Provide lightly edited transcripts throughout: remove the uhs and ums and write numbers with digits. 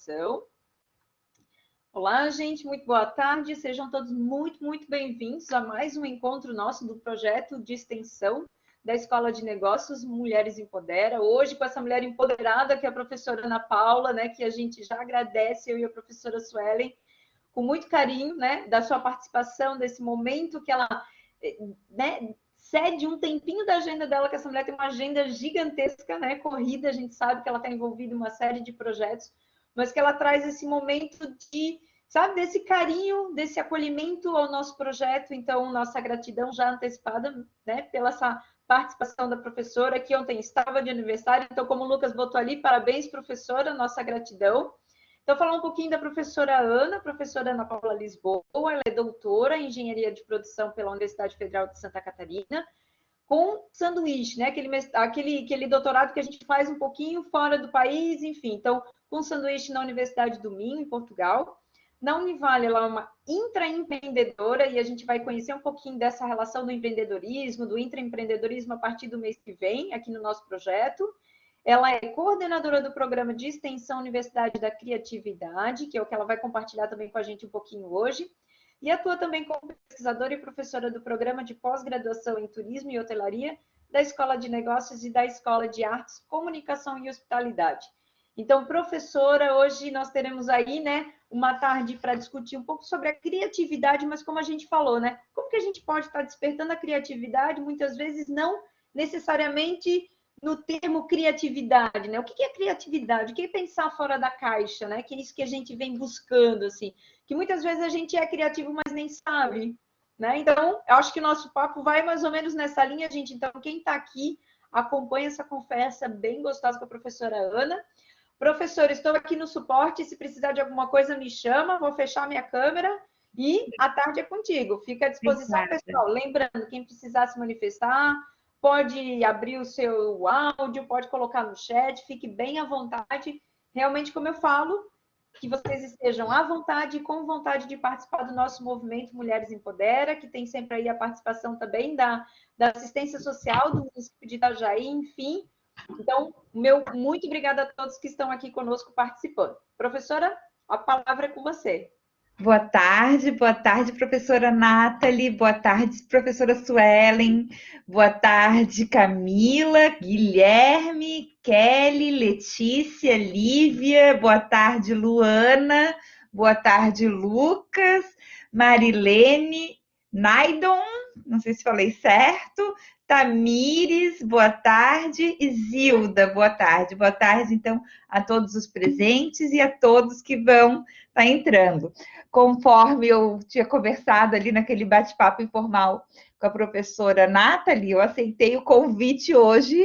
extensão. Olá, gente, muito boa tarde. Sejam todos muito bem-vindos a mais um encontro nosso do projeto de extensão da Escola de Negócios Mulheres Empodera. Hoje, com essa mulher empoderada, que é a professora Ana Paula, né, que a gente já agradece, eu e a professora Suelen, com muito carinho, né, da sua participação, desse momento que ela, né, cede um tempinho da agenda dela, que essa mulher tem uma agenda gigantesca, né, corrida, a gente sabe que ela está envolvida em uma série de projetos, mas que ela traz esse momento de, sabe, desse carinho, desse acolhimento ao nosso projeto. Então, nossa gratidão já antecipada, né, pela essa participação da professora, que ontem estava de aniversário. Então, como o Lucas botou ali, parabéns, professora, nossa gratidão. Então, falar um pouquinho da professora Ana Paula Lisboa. Ela é doutora em Engenharia de Produção pela Universidade Federal de Santa Catarina, com sanduíche, né? Aquele doutorado que a gente faz um pouquinho fora do país, enfim. Então, com sanduíche na Universidade do Minho, em Portugal. Na Univale, ela é uma intraempreendedora, e a gente vai conhecer um pouquinho dessa relação do empreendedorismo, do intraempreendedorismo a partir do mês que vem, aqui no nosso projeto. Ela é coordenadora do programa de extensão Universidade da Criatividade, que é o que ela vai compartilhar também com a gente um pouquinho hoje, e atua também como pesquisadora e professora do programa de pós-graduação em Turismo e Hotelaria da Escola de Negócios e da Escola de Artes, Comunicação e Hospitalidade. Então, professora, hoje nós teremos aí, né, uma tarde para discutir um pouco sobre a criatividade, mas como a gente falou, né, como que a gente pode estar despertando a criatividade, muitas vezes não necessariamente no termo criatividade, né? O que é criatividade? O que é pensar fora da caixa, né? Que é isso que a gente vem buscando, assim. Que muitas vezes a gente é criativo, mas nem sabe, né? Então, eu acho que o nosso papo vai mais ou menos nessa linha, gente. Então, quem está aqui, acompanha essa conversa bem gostosa com a professora Ana. Professora, estou aqui no suporte, se precisar de alguma coisa, me chama, vou fechar minha câmera e a tarde é contigo. Fica à disposição, pessoal. Lembrando, quem precisar se manifestar, pode abrir o seu áudio, pode colocar no chat, fique bem à vontade. Realmente, como eu falo, que vocês estejam à vontade e com vontade de participar do nosso movimento Mulheres Empodera, que tem sempre aí a participação também da assistência social do município de Itajaí, enfim. Então, muito obrigada a todos que estão aqui conosco participando. Professora, a palavra é com você. Boa tarde, professora Nathalie, boa tarde, professora Suelen, boa tarde, Camila, Guilherme, Kelly, Letícia, Lívia, boa tarde, Luana, boa tarde, Lucas, Marilene, Naidon, não sei se falei certo, Tamires, boa tarde, e Zilda, boa tarde. Boa tarde, então, a todos os presentes e a todos que vão estar entrando. Conforme eu tinha conversado ali naquele bate-papo informal com a professora Nathalie, eu aceitei o convite hoje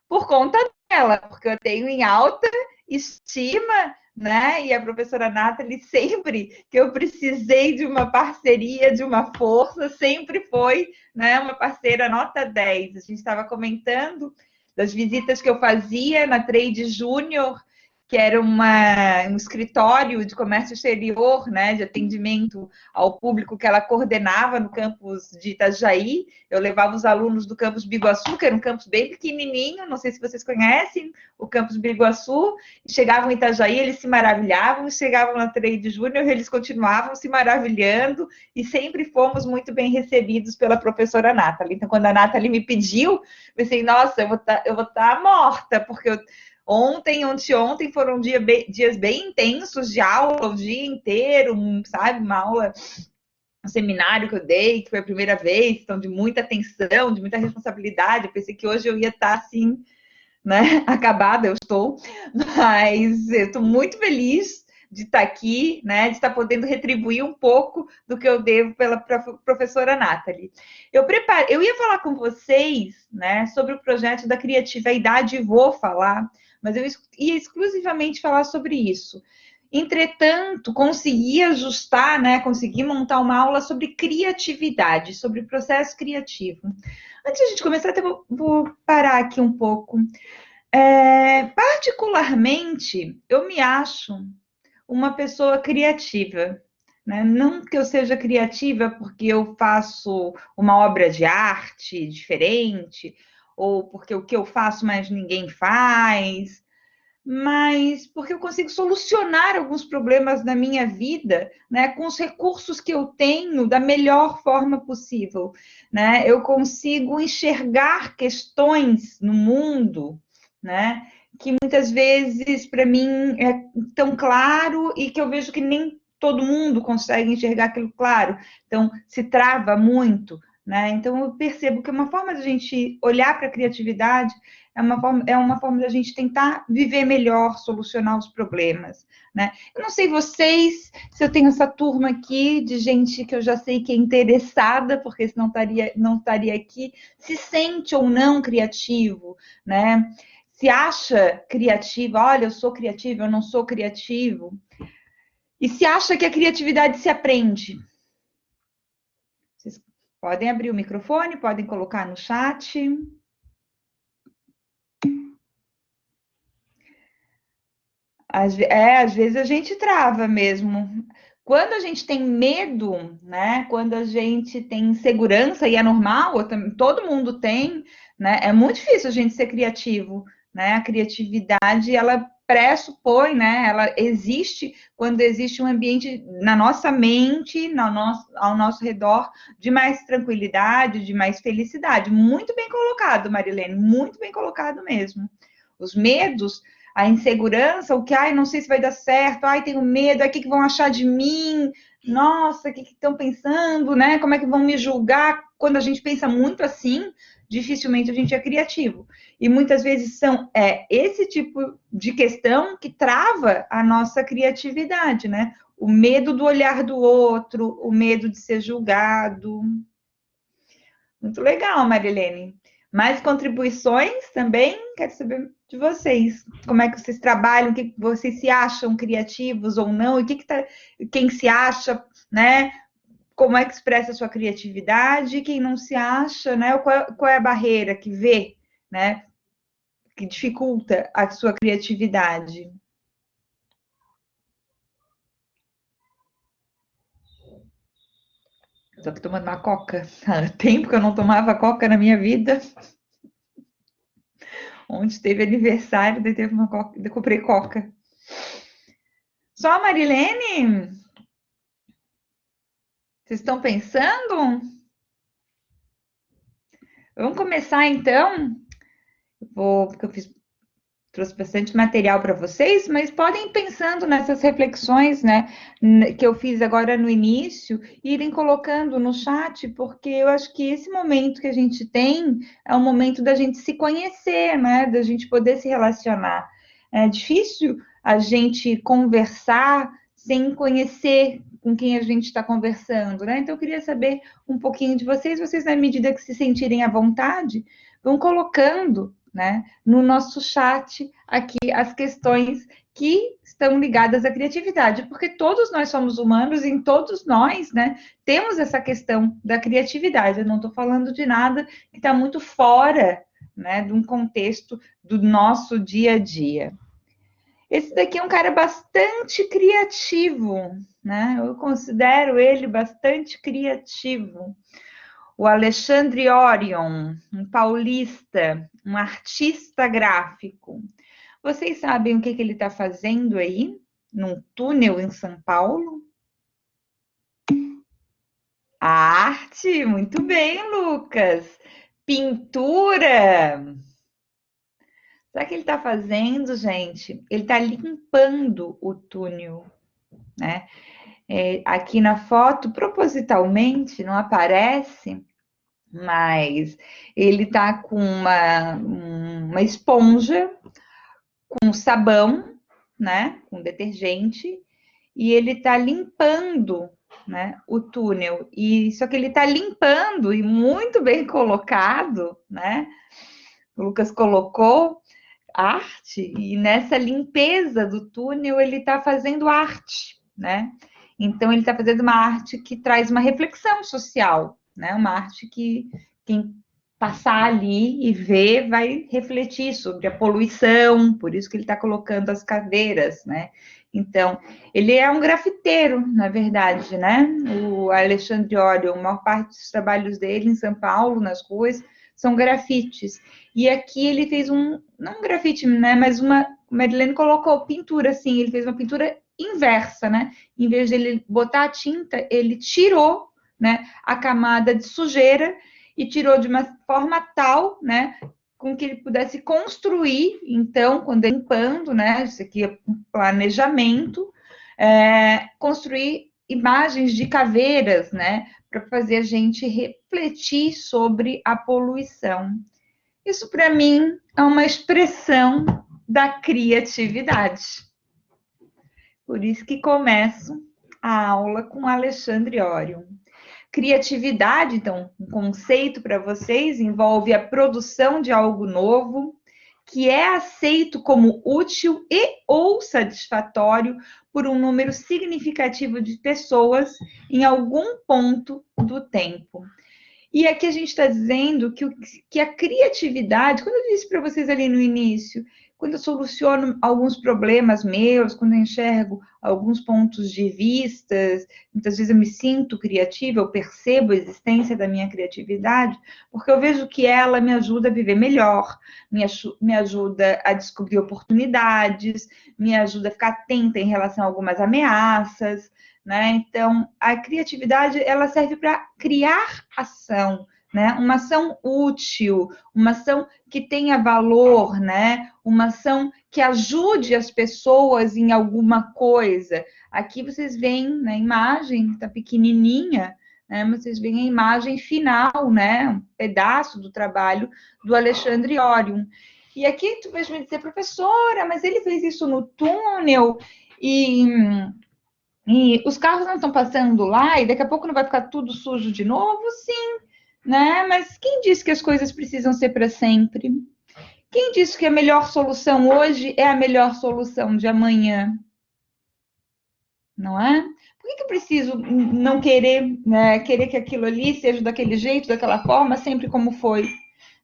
por conta dela, porque eu tenho em alta estima, né? E a professora Nathalie, sempre que eu precisei de uma parceria, de uma força, sempre foi, né, uma parceira nota 10. A gente estava comentando das visitas que eu fazia na Trade Júnior, que era um escritório de comércio exterior, né, de atendimento ao público que ela coordenava no campus de Itajaí. Eu levava os alunos do campus Biguaçu, que era um campus bem pequenininho, não sei se vocês conhecem, o campus Biguaçu. Chegavam em Itajaí, eles se maravilhavam, chegavam na Trade Júnior, eles continuavam se maravilhando, e sempre fomos muito bem recebidos pela professora Nathalie. Então, quando a Nathalie me pediu, eu pensei, nossa, eu vou tá morta, porque ontem foram dias bem intensos de aula, o dia inteiro, sabe? Uma aula, um seminário que eu dei, que foi a primeira vez, então de muita atenção, de muita responsabilidade. Eu pensei que hoje eu ia estar assim, né? Acabada, eu estou, mas eu estou muito feliz de estar aqui, né? De estar podendo retribuir um pouco do que eu devo pela professora Nathalie. Eu ia falar com vocês, né, sobre o projeto da criatividade, e vou falar, mas eu ia exclusivamente falar sobre isso. Entretanto, consegui ajustar, né, consegui montar uma aula sobre criatividade, sobre processo criativo. Antes de a gente começar, até vou parar aqui um pouco. Particularmente, eu me acho uma pessoa criativa, né? Não que eu seja criativa porque eu faço uma obra de arte diferente, ou porque o que eu faço mais ninguém faz, mas porque eu consigo solucionar alguns problemas na minha vida, né, com os recursos que eu tenho da melhor forma possível, né? Eu consigo enxergar questões no mundo, né, que muitas vezes para mim é tão claro e que eu vejo que nem todo mundo consegue enxergar aquilo claro. Então, se trava muito, né? Então, eu percebo que uma forma de a gente olhar para a criatividade é uma forma da gente tentar viver melhor, solucionar os problemas, né? Eu não sei vocês, se eu tenho essa turma aqui de gente que eu já sei que é interessada, porque senão não estaria aqui, se sente ou não criativo, né? Se acha criativo, olha, eu sou criativo, eu não sou criativo, e se acha que a criatividade se aprende. Vocês podem abrir o microfone, podem colocar no chat. Às vezes a gente trava mesmo. Quando a gente tem medo, né? Quando a gente tem insegurança, e é normal, todo mundo tem, né? É muito difícil a gente ser criativo, né? A criatividade, ela pressupõe, né? Ela existe quando existe um ambiente na nossa mente, ao nosso redor, de mais tranquilidade, de mais felicidade. Muito bem colocado, Marilene, muito bem colocado mesmo. Os medos, a insegurança, o que, ai, não sei se vai dar certo, ai, tenho medo, ai, o que vão achar de mim? Nossa, o que estão pensando, né? Como é que vão me julgar? Quando a gente pensa muito assim, dificilmente a gente é criativo. E muitas vezes esse tipo de questão que trava a nossa criatividade, né? O medo do olhar do outro, o medo de ser julgado. Muito legal, Marilene. Mais contribuições também? Quero saber de vocês. Como é que vocês trabalham? O que vocês se acham criativos ou não? E quem se acha, né? Como é que expressa a sua criatividade? Quem não se acha, né? Qual é a barreira que vê, né? Que dificulta a sua criatividade? Estou aqui tomando uma coca. Há tempo que eu não tomava coca na minha vida. Onde teve aniversário, daí teve uma coca, eu comprei coca. Só a Marilene? Vocês estão pensando? Vamos começar então? Porque eu trouxe bastante material para vocês, mas podem ir pensando nessas reflexões, né, que eu fiz agora no início, e irem colocando no chat, porque eu acho que esse momento que a gente tem é um momento da gente se conhecer, né, da gente poder se relacionar. É difícil a gente conversar sem conhecer com quem a gente está conversando, né? Então eu queria saber um pouquinho de vocês, na medida que se sentirem à vontade, vão colocando, né, no nosso chat aqui as questões que estão ligadas à criatividade, porque todos nós somos humanos e em todos nós, né, temos essa questão da criatividade. Eu não estou falando de nada que está muito fora, né, de um contexto do nosso dia a dia. Esse daqui é um cara bastante criativo, né? Eu considero ele bastante criativo. O Alexandre Orion, um paulista, um artista gráfico. Vocês sabem o que ele está fazendo aí, num túnel em São Paulo? A arte, muito bem, Lucas. Pintura. Sabe o que ele está fazendo, gente? Ele está limpando o túnel, né? Aqui na foto, propositalmente, não aparece, mas ele tá com uma esponja, com sabão, né, com detergente, e ele tá limpando, né, o túnel. E só que ele tá limpando e muito bem colocado, né? O Lucas colocou arte e nessa limpeza do túnel ele tá fazendo arte, né? Então ele está fazendo uma arte que traz uma reflexão social, né? Uma arte que quem passar ali e ver vai refletir sobre a poluição, por isso que ele está colocando as caveiras, né? Então, ele é um grafiteiro, na verdade, né? O Alexandre Orion, a maior parte dos trabalhos dele em São Paulo, nas ruas, são grafites. E aqui ele fez não um grafite, né, mas Marilene colocou pintura, assim, ele fez uma pintura inversa, né? Em vez de ele botar a tinta, ele tirou, né, a camada de sujeira e tirou de uma forma tal, né, com que ele pudesse construir, então, quando limpando, né, isso aqui é um planejamento, construir imagens de caveiras, né, para fazer a gente refletir sobre a poluição. Isso, para mim, é uma expressão da criatividade. Por isso que começo a aula com Alexandre Orion. Criatividade, então, um conceito para vocês, envolve a produção de algo novo, que é aceito como útil e ou satisfatório por um número significativo de pessoas em algum ponto do tempo. E aqui a gente está dizendo que a criatividade, quando eu disse para vocês ali no início, quando eu soluciono alguns problemas meus, quando eu enxergo alguns pontos de vista, muitas vezes eu me sinto criativa, eu percebo a existência da minha criatividade, porque eu vejo que ela me ajuda a viver melhor, me ajuda a descobrir oportunidades, me ajuda a ficar atenta em relação a algumas ameaças, né? Então, a criatividade, ela serve para criar ação, né? Uma ação útil, uma ação que tenha valor, né? Uma ação que ajude as pessoas em alguma coisa. Aqui vocês veem na imagem, está pequenininha, né? Vocês veem a imagem final, né? Um pedaço do trabalho do Alexandre Orion. E aqui tu vais me dizer, professora, mas ele fez isso no túnel e os carros não estão passando lá e daqui a pouco não vai ficar tudo sujo de novo? Sim, né? Mas quem disse que as coisas precisam ser para sempre? Quem disse que a melhor solução hoje é a melhor solução de amanhã? Não é? Por que eu preciso não querer, né, querer que aquilo ali seja daquele jeito, daquela forma, sempre como foi?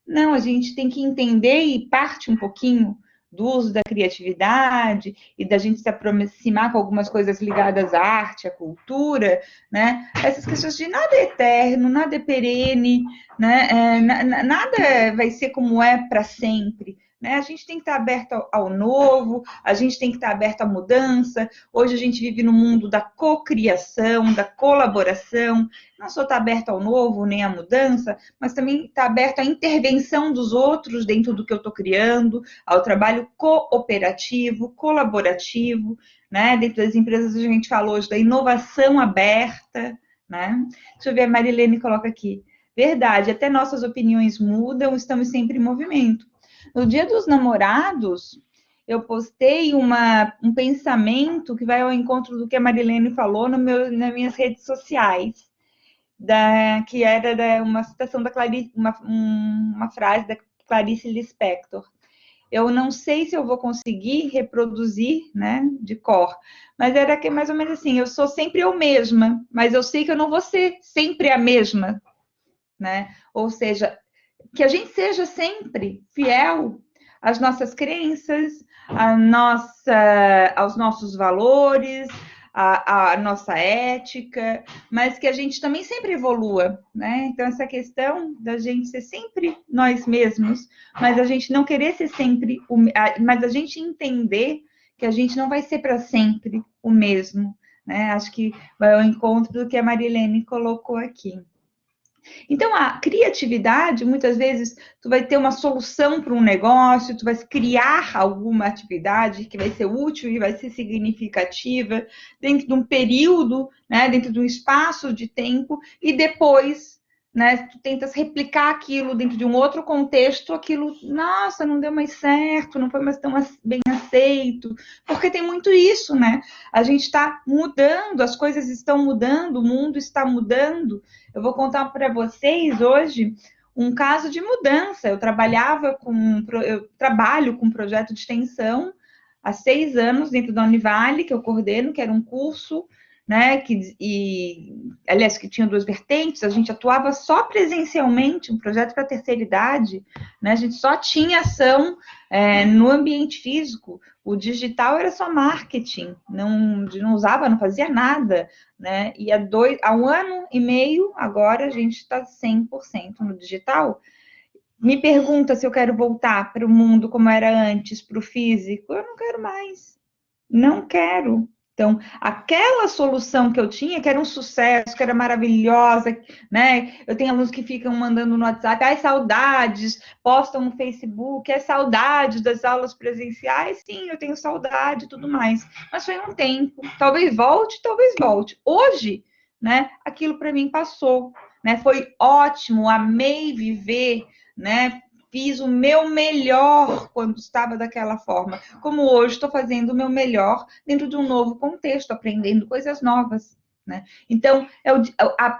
Não, a gente tem que entender e parte um pouquinho do uso da criatividade e da gente se aproximar com algumas coisas ligadas à arte, à cultura, né? Essas questões de nada é eterno, nada é perene, né? Nada vai ser como é para sempre. Né? A gente tem que estar aberto ao novo, a gente tem que estar aberto à mudança. Hoje a gente vive no mundo da cocriação, da colaboração. Não só está aberto ao novo, nem à mudança, mas também está aberto à intervenção dos outros dentro do que eu estou criando, ao trabalho cooperativo, colaborativo, né? Dentro das empresas a gente fala hoje da inovação aberta, né? Deixa eu ver, a Marilene coloca aqui. Verdade, até nossas opiniões mudam, estamos sempre em movimento. No Dia dos Namorados, eu postei um pensamento que vai ao encontro do que a Marilene falou nas minhas redes sociais. Que era uma citação da Clarice, uma frase da Clarice Lispector. Eu não sei se eu vou conseguir reproduzir, né, de cor, mas era que mais ou menos assim, eu sou sempre eu mesma, mas eu sei que eu não vou ser sempre a mesma, né? Ou seja, que a gente seja sempre fiel às nossas crenças, aos nossos valores, a nossa ética, mas que a gente também sempre evolua, né? Então, essa questão da gente ser sempre nós mesmos, mas a gente não querer ser sempre, mas a gente entender que a gente não vai ser para sempre o mesmo, né? Acho que vai ao encontro do que a Marilene colocou aqui. Então, a criatividade, muitas vezes, tu vai ter uma solução para um negócio, tu vai criar alguma atividade que vai ser útil e vai ser significativa dentro de um período, né, dentro de um espaço de tempo, e depois, né, tu tentas replicar aquilo dentro de um outro contexto, aquilo, nossa, não deu mais certo, não foi mais tão bem aceito, porque tem muito isso, né? A gente está mudando, as coisas estão mudando, o mundo está mudando. Eu vou contar para vocês hoje um caso de mudança. Eu trabalho com um projeto de extensão há 6 anos dentro da Univale, que eu coordeno, que era um curso, né, aliás, que tinha 2 vertentes. A gente atuava só presencialmente, um projeto para a terceira idade, né? A gente só tinha ação no ambiente físico. O digital era só marketing, não usava, não fazia nada, né? E há 1 ano e meio, agora a gente está 100% no digital. me pergunta se eu quero voltar para o mundo como era antes, para o físico. Eu não quero mais. Não quero. Então, aquela solução que eu tinha, que era um sucesso, que era maravilhosa, né? Eu tenho alunos que ficam mandando no WhatsApp, ai, saudades, postam no Facebook, é saudades das aulas presenciais. Sim, eu tenho saudade e tudo mais. Mas foi um tempo. Talvez volte, talvez volte. Hoje, né, aquilo para mim passou, né? Foi ótimo, amei viver, né? Fiz o meu melhor quando estava daquela forma, como hoje estou fazendo o meu melhor dentro de um novo contexto, aprendendo coisas novas. Né? Então,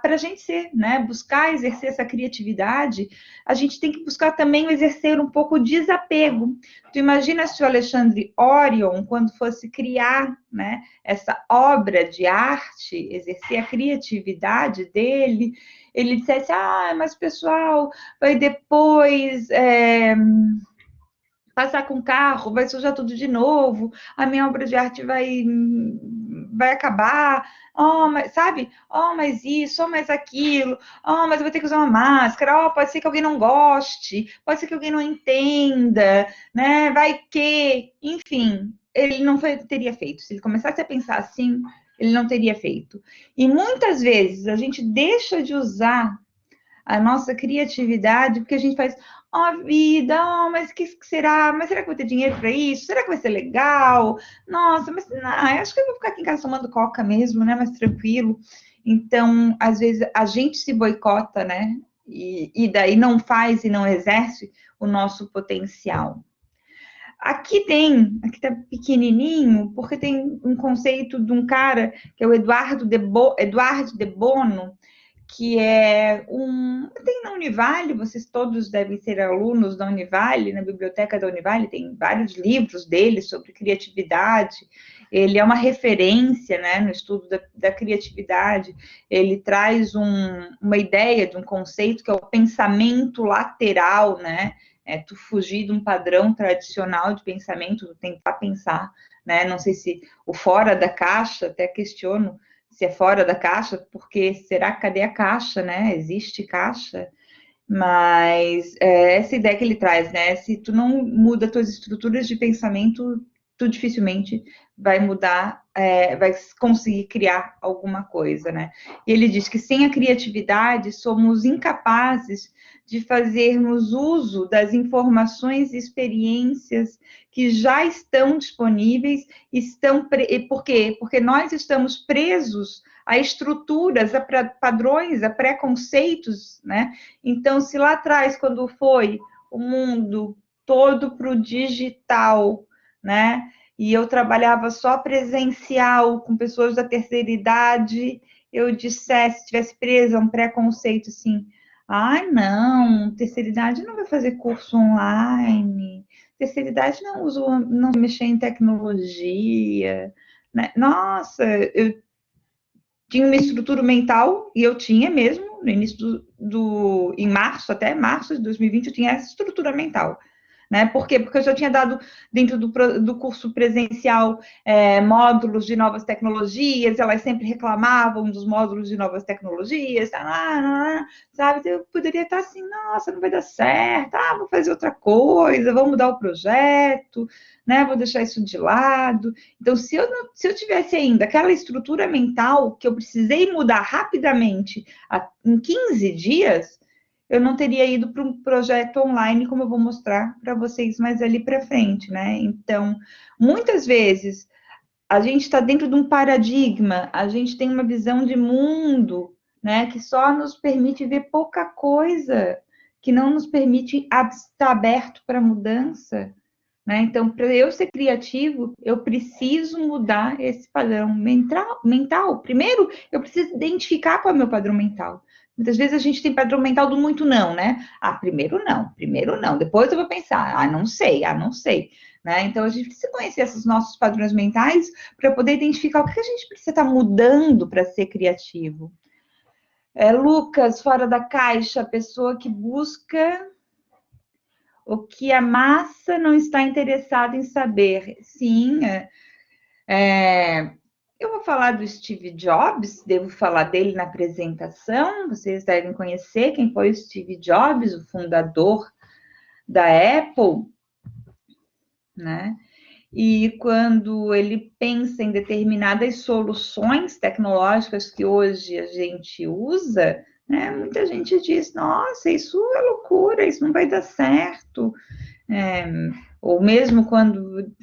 para a gente ser, né, buscar exercer essa criatividade, a gente tem que buscar também exercer um pouco de desapego. Tu imagina se o Alexandre Orion, quando fosse criar, né, essa obra de arte, exercer a criatividade dele, ele dissesse, mas pessoal, vai depois passar com o carro, vai sujar tudo de novo, a minha obra de arte vai acabar, oh, mas, sabe? Oh, mas isso, oh, mas aquilo, oh, mas eu vou ter que usar uma máscara, oh, pode ser que alguém não goste, pode ser que alguém não entenda, né? Vai que, enfim, ele não teria feito. Se ele começasse a pensar assim, ele não teria feito. E muitas vezes a gente deixa de usar a nossa criatividade, porque a gente faz, vida, mas que será? Mas será que eu vou ter dinheiro para isso? Será que vai ser legal? Nossa, mas não, acho que eu vou ficar aqui em casa tomando coca mesmo, né? Mais tranquilo. Então, às vezes, a gente se boicota, né? E daí não faz e não exerce o nosso potencial. Aqui tá pequenininho, porque tem um conceito de um cara que é o Eduardo de Bono, que é tem na Univale, vocês todos devem ser alunos da Univale, na biblioteca da Univale tem vários livros dele sobre criatividade, ele é uma referência, né, no estudo da criatividade, ele traz uma ideia de um conceito que é o pensamento lateral, né, tu fugir de um padrão tradicional de pensamento, tentar pensar, né, não sei se o fora da caixa, até questiono, se é fora da caixa, porque será que cadê a caixa, né? Existe caixa? Mas essa ideia que ele traz, né? Se tu não muda tuas estruturas de pensamento, tu dificilmente vai mudar, vai conseguir criar alguma coisa, né? E ele diz que sem a criatividade somos incapazes de fazermos uso das informações e experiências que já estão disponíveis, por quê? Porque nós estamos presos a estruturas, a padrões, a preconceitos, né? Então, se lá atrás, quando foi o mundo todo para o digital, né? E eu trabalhava só presencial com pessoas da terceira idade, eu dissesse, tivesse presa a um preconceito assim, não, terceira idade não vai fazer curso online, terceira idade não mexer em tecnologia, né? Nossa, eu tinha uma estrutura mental, e eu tinha mesmo, no início em março, até março de 2020, eu tinha essa estrutura mental. Né? Por quê? Porque eu já tinha dado, dentro do curso presencial, módulos de novas tecnologias, elas sempre reclamavam dos módulos de novas tecnologias, sabe? Eu poderia estar assim, nossa, não vai dar certo, vou fazer outra coisa, vou mudar o projeto, né? Vou deixar isso de lado. Então, se eu tivesse ainda aquela estrutura mental que eu precisei mudar rapidamente em 15 dias, eu não teria ido para um projeto online, como eu vou mostrar para vocês mais ali para frente, né? Então, muitas vezes, a gente está dentro de um paradigma, a gente tem uma visão de mundo, né, que só nos permite ver pouca coisa, que não nos permite estar aberto para mudança, né? Então, para eu ser criativo, eu preciso mudar esse padrão mental. Primeiro, eu preciso identificar qual é o meu padrão mental. Muitas vezes a gente tem padrão mental do muito não, né? Primeiro não, depois eu vou pensar, não sei. Né? Então, a gente precisa conhecer esses nossos padrões mentais para poder identificar o que a gente precisa estar mudando para ser criativo. Lucas, fora da caixa, a pessoa que busca o que a massa não está interessada em saber. Sim, eu vou falar do Steve Jobs, devo falar dele na apresentação, vocês devem conhecer quem foi o Steve Jobs, o fundador da Apple, né? E quando ele pensa em determinadas soluções tecnológicas que hoje a gente usa, né, muita gente diz, nossa, isso é loucura, isso não vai dar certo. Ou mesmo quando...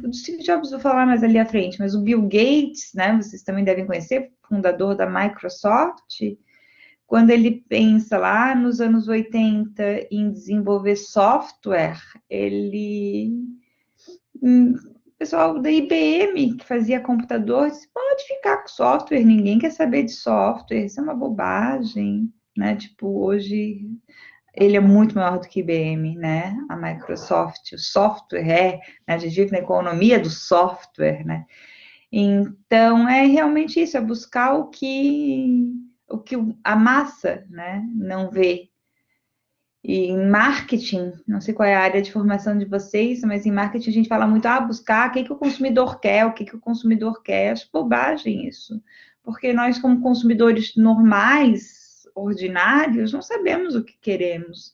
O Steve Jobs vou falar mais ali à frente, mas o Bill Gates, né, vocês também devem conhecer, fundador da Microsoft, quando ele pensa lá nos anos 80 em desenvolver software, o pessoal da IBM, que fazia computador, disse, pode ficar com software, ninguém quer saber de software, isso é uma bobagem, né? Tipo, hoje ele é muito maior do que IBM, né? A Microsoft, o software né? A gente vive na economia do software, né? Então, é realmente isso, é buscar o que a massa, né, não vê. E em marketing, não sei qual é a área de formação de vocês, mas em marketing a gente fala muito, buscar o que o consumidor quer, o que o consumidor quer. Acho bobagem isso. Porque nós, como consumidores normais, ordinários, não sabemos o que queremos,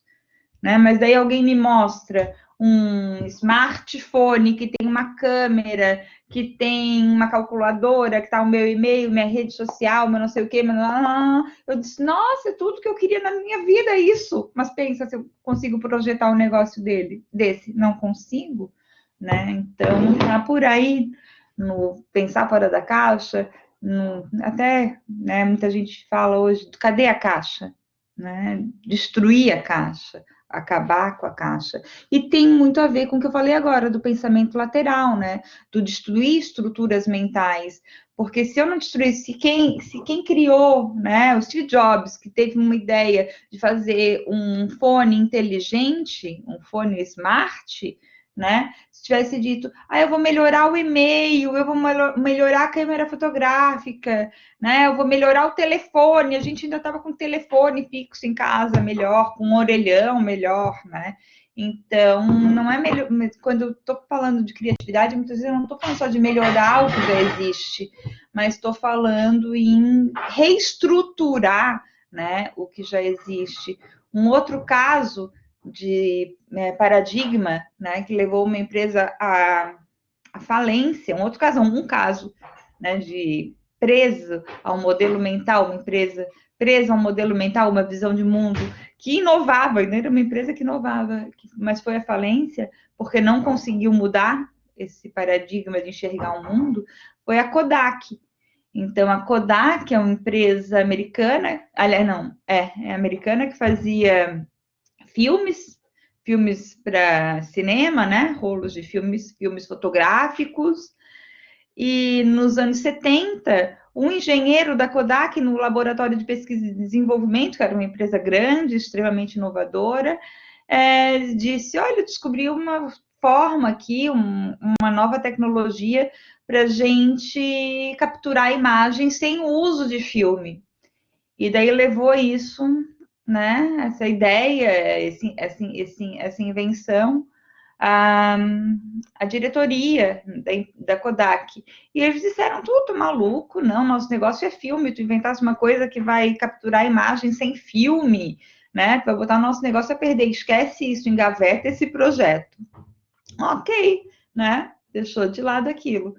né? Mas daí alguém me mostra um smartphone que tem uma câmera, que tem uma calculadora, que está o meu e-mail, minha rede social, meu não sei o quê, eu disse, nossa, é tudo que eu queria na minha vida isso. Mas pensa se eu consigo projetar um negócio desse. Não consigo, né? Então, tá por aí no pensar fora da caixa, até, né, muita gente fala hoje, cadê a caixa? Né? Destruir a caixa, acabar com a caixa. E tem muito a ver com o que eu falei agora, do pensamento lateral, né? Do destruir estruturas mentais. Porque se eu não destruir, se quem criou, né, o Steve Jobs, que teve uma ideia de fazer um fone inteligente, um fone smart, né? Se tivesse dito, eu vou melhorar o e-mail, eu vou melhorar a câmera fotográfica, né? Eu vou melhorar o telefone. A gente ainda estava com telefone fixo em casa melhor, com um orelhão melhor, né? Então, não é melhor. Quando eu estou falando de criatividade, muitas vezes eu não estou falando só de melhorar o que já existe, mas estou falando em reestruturar, né, o que já existe. Um outro caso de paradigma, né, que levou uma empresa à falência, um caso, né, de preso ao modelo mental, uma empresa presa ao modelo mental, uma visão de mundo que inovava, ainda era uma empresa que inovava, mas foi à falência porque não conseguiu mudar esse paradigma de enxergar o mundo, foi a Kodak. Então, a Kodak é uma empresa americana, aliás, não, é americana, que fazia filmes para cinema, né? Rolos de filmes fotográficos. E nos anos 70, um engenheiro da Kodak no laboratório de pesquisa e desenvolvimento, que era uma empresa grande, extremamente inovadora, disse: olha, descobri uma forma aqui, uma nova tecnologia para a gente capturar a imagem sem o uso de filme. E daí levou isso, né, essa ideia, essa invenção, a diretoria da Kodak. E eles disseram, tu maluco, não, nosso negócio é filme, tu inventasse uma coisa que vai capturar a imagem sem filme, né, tu vai botar o nosso negócio a perder, esquece isso, engaveta esse projeto. Ok, né, deixou de lado aquilo.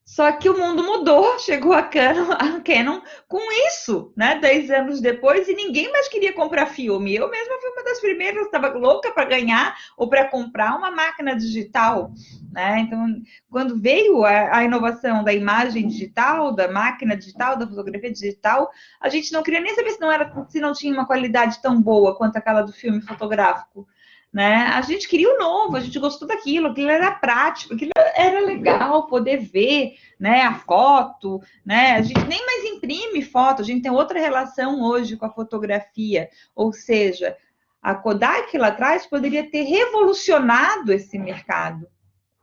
Só que o mundo mudou, chegou a Canon com isso, né? 10 anos depois, e ninguém mais queria comprar filme. Eu mesma fui uma das primeiras, estava louca para ganhar ou para comprar uma máquina digital, né? Então, quando veio a inovação da imagem digital, da máquina digital, da fotografia digital, a gente não queria nem saber se não tinha uma qualidade tão boa quanto aquela do filme fotográfico. Né? A gente queria o novo, a gente gostou daquilo, aquilo era prático, aquilo era legal poder ver, né, a foto, né? A gente nem mais imprime foto, a gente tem outra relação hoje com a fotografia, ou seja, a Kodak lá atrás poderia ter revolucionado esse mercado,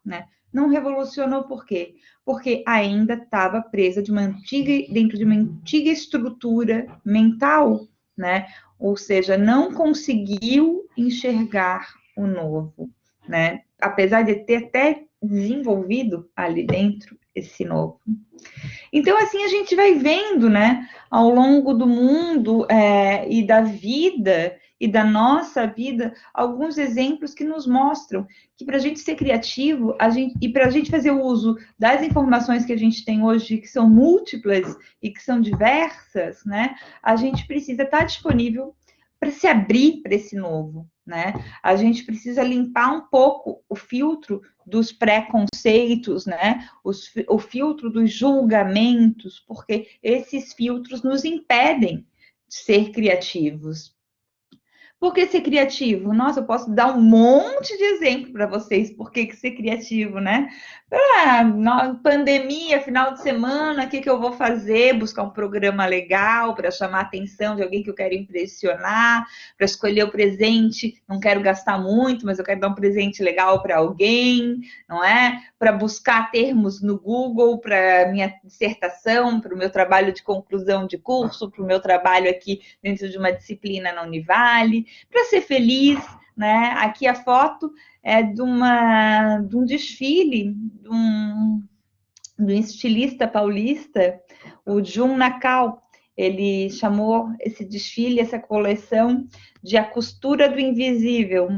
né? Não revolucionou por quê? Porque ainda estava presa dentro de uma antiga estrutura mental, né? Ou seja, não conseguiu enxergar o novo, né? Apesar de ter até desenvolvido ali dentro esse novo. Então, assim, a gente vai vendo, né, ao longo do mundo e da vida e da nossa vida alguns exemplos que nos mostram que para a gente ser criativo e para a gente fazer o uso das informações que a gente tem hoje, que são múltiplas e que são diversas, né? A gente precisa estar disponível para se abrir para esse novo, né? A gente precisa limpar um pouco o filtro dos preconceitos, né? O filtro dos julgamentos, porque esses filtros nos impedem de ser criativos. Por que ser criativo? Nossa, eu posso dar um monte de exemplo para vocês por que ser criativo, né? Na pandemia, final de semana, o que eu vou fazer? Buscar um programa legal para chamar a atenção de alguém que eu quero impressionar, para escolher o presente. Não quero gastar muito, mas eu quero dar um presente legal para alguém, não é? Para buscar termos no Google para minha dissertação, para o meu trabalho de conclusão de curso, para o meu trabalho aqui dentro de uma disciplina na Univale, para ser feliz, né? Aqui a foto é de um desfile de um estilista paulista, o Jun Nakal. Ele chamou esse desfile, essa coleção, de A Costura do Invisível.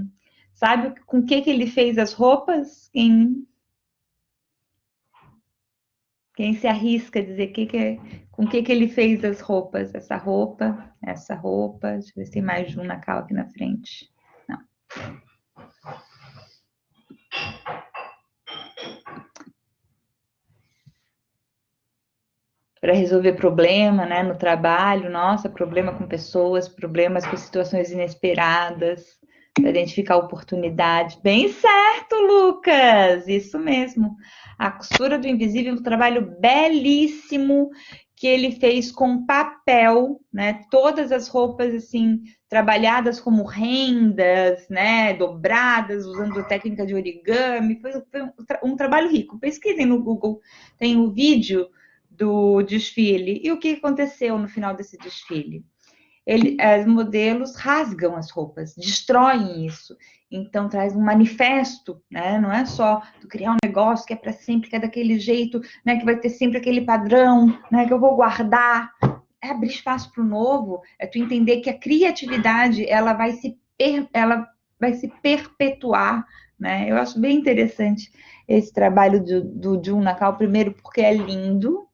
Sabe com que ele fez as roupas? Quem se arrisca a dizer com que ele fez as roupas? Essa roupa. Deixa eu ver se tem mais Jun Nakal aqui na frente. Não. Para resolver problema, né, no trabalho, nossa, problema com pessoas, problemas com situações inesperadas, para identificar oportunidade. Bem certo, Lucas! Isso mesmo. A Costura do Invisível é um trabalho belíssimo que ele fez com papel, né? Todas as roupas assim trabalhadas como rendas, né? Dobradas, usando a técnica de origami. Foi um trabalho rico. Pesquisem no Google, tem o vídeo do desfile. E o que aconteceu no final desse desfile? Os modelos rasgam as roupas, destroem isso. Então, traz um manifesto, né? Não é só tu criar um negócio que é para sempre, que é daquele jeito, né? Que vai ter sempre aquele padrão, né? Que eu vou guardar. É abrir espaço para o novo, é tu entender que a criatividade, ela vai se perpetuar, né? Eu acho bem interessante esse trabalho do Jun Nakal, primeiro porque é lindo,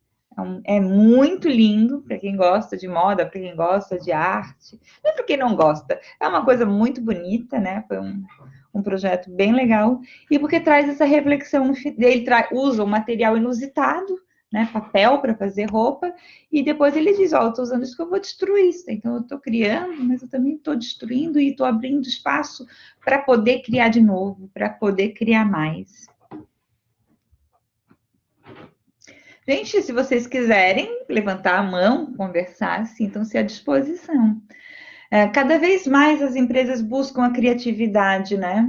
é muito lindo para quem gosta de moda, para quem gosta de arte. Não é para quem não gosta. É uma coisa muito bonita, né? Foi um projeto bem legal. E porque traz essa reflexão. Ele usa um material inusitado, né? Papel para fazer roupa. E depois ele diz, eu estou usando isso que eu vou destruir isso. Então, eu estou criando, mas eu também estou destruindo e estou abrindo espaço para poder criar de novo, para poder criar mais. Gente, se vocês quiserem levantar a mão, conversar, sintam-se à disposição. Cada vez mais as empresas buscam a criatividade, né?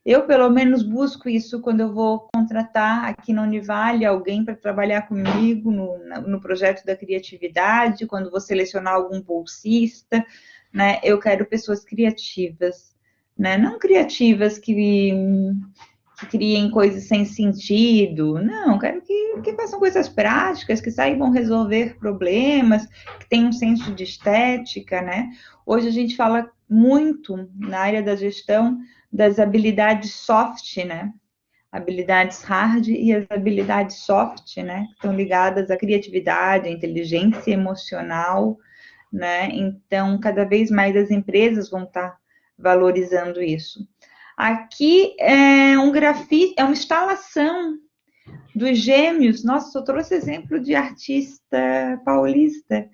Eu, pelo menos, busco isso quando eu vou contratar aqui na Univale alguém para trabalhar comigo no projeto da criatividade, quando vou selecionar algum bolsista, né? Eu quero pessoas criativas, né? Não criativas que criem coisas sem sentido. Não, quero que façam coisas práticas, que saibam resolver problemas, que tenham um senso de estética, né? Hoje a gente fala muito na área da gestão das habilidades soft, né? Habilidades hard e as habilidades soft, né? Que estão ligadas à criatividade, à inteligência emocional, né? Então, cada vez mais as empresas vão estar valorizando isso. Aqui é um grafite, é uma instalação dos Gêmeos. Nossa, só trouxe exemplo de artista paulista.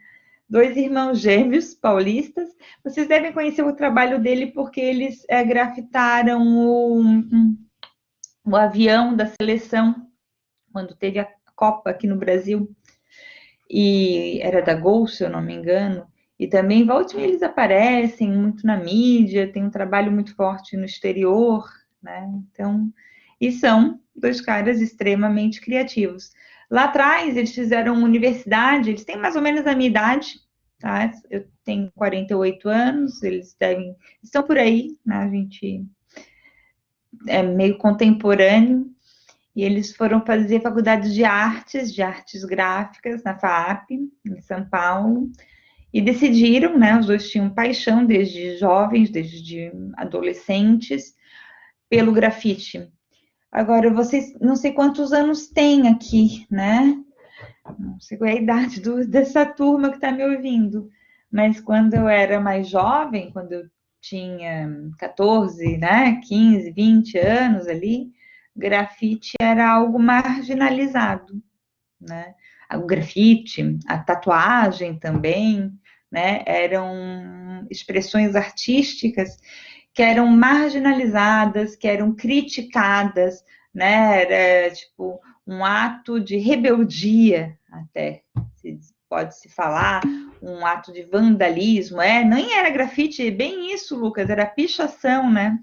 2 irmãos gêmeos paulistas. Vocês devem conhecer o trabalho dele porque eles grafitaram o avião da seleção quando teve a Copa aqui no Brasil. E era da Gol, se eu não me engano. E também, volta e meia, eles aparecem muito na mídia, tem um trabalho muito forte no exterior, né? Então, e são 2 caras extremamente criativos. Lá atrás, eles fizeram uma universidade, eles têm mais ou menos a minha idade, tá? Eu tenho 48 anos, eles estão por aí, né? A gente é meio contemporâneo, e eles foram fazer faculdade de artes gráficas, na FAAP, em São Paulo, e decidiram, né, os dois tinham paixão desde jovens, desde adolescentes, pelo grafite. Agora, vocês, não sei quantos anos tem aqui, né? Não sei qual é a idade dessa turma que está me ouvindo, mas quando eu era mais jovem, quando eu tinha 14, né, 15, 20 anos ali, grafite era algo marginalizado, né? O grafite, a tatuagem também, né, eram expressões artísticas que eram marginalizadas, que eram criticadas, né? Era tipo um ato de rebeldia, até pode-se falar, um ato de vandalismo, nem era grafite, bem isso, Lucas, era pichação, né?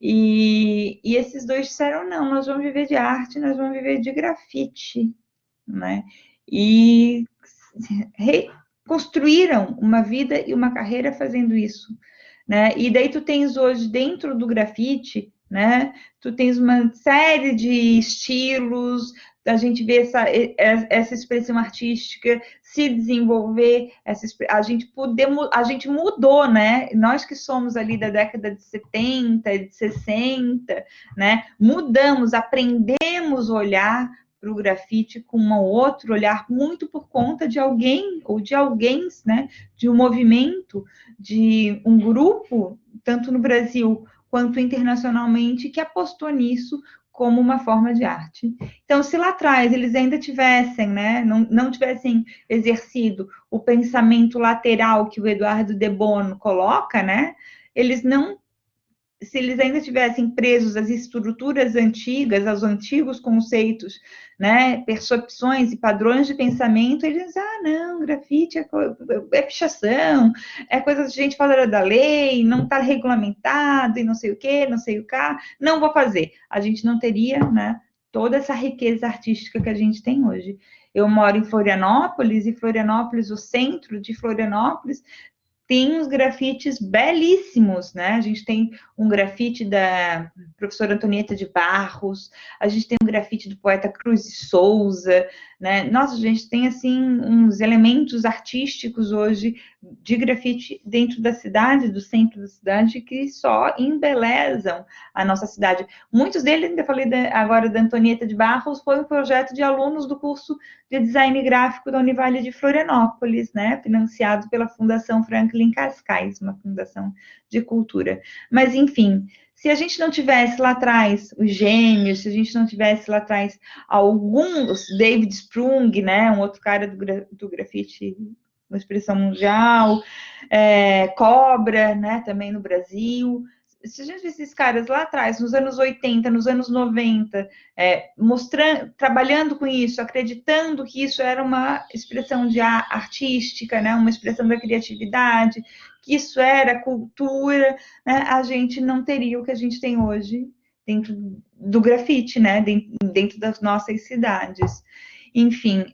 E esses dois disseram, não, nós vamos viver de arte, nós vamos viver de grafite, né? E reconstruíram uma vida e uma carreira fazendo isso, né? E daí tu tens hoje dentro do grafite, né? Tu tens uma série de estilos, a gente vê essa expressão artística se desenvolver, a gente mudou, né? Nós que somos ali da década de 70, de 60, né? Mudamos, aprendemos a olhar para o grafite com um outro olhar, muito por conta de alguém ou de alguém, né? De um movimento, de um grupo, tanto no Brasil quanto internacionalmente, que apostou nisso como uma forma de arte. Então, se lá atrás eles ainda tivessem, né, não tivessem exercido o pensamento lateral que o Eduardo de Bono coloca, né, eles não, se eles ainda tivessem presos às estruturas antigas, aos antigos conceitos, né, percepções e padrões de pensamento, eles dizem, não, grafite é pichação, é coisa de gente fora da lei, não está regulamentado, e não sei o que, não sei o que, não vou fazer. A gente não teria, né, toda essa riqueza artística que a gente tem hoje. Eu moro em Florianópolis, e Florianópolis, o centro de Florianópolis, tem uns grafites belíssimos, né? A gente tem um grafite da professora Antonieta de Barros, a gente tem um grafite do poeta Cruz de Souza, né? Nossa, a gente tem, assim, uns elementos artísticos hoje de grafite dentro da cidade, do centro da cidade, que só embelezam a nossa cidade. Muitos deles, ainda falei agora da Antonieta de Barros, foi um projeto de alunos do curso de design gráfico da Univale de Florianópolis, né? Financiado pela Fundação Franklin Cascais, uma fundação de cultura. Mas, enfim, se a gente não tivesse lá atrás os gêmeos, se a gente não tivesse lá atrás alguns, David Sprung, né, um outro cara do grafite, uma expressão mundial, Cobra, né, também no Brasil. Se a gente vê esses caras lá atrás, nos anos 80, nos anos 90, mostrando, trabalhando com isso, acreditando que isso era uma expressão de artística, né, uma expressão da criatividade, que isso era cultura, né, a gente não teria o que a gente tem hoje dentro do grafite, né, dentro das nossas cidades. Enfim,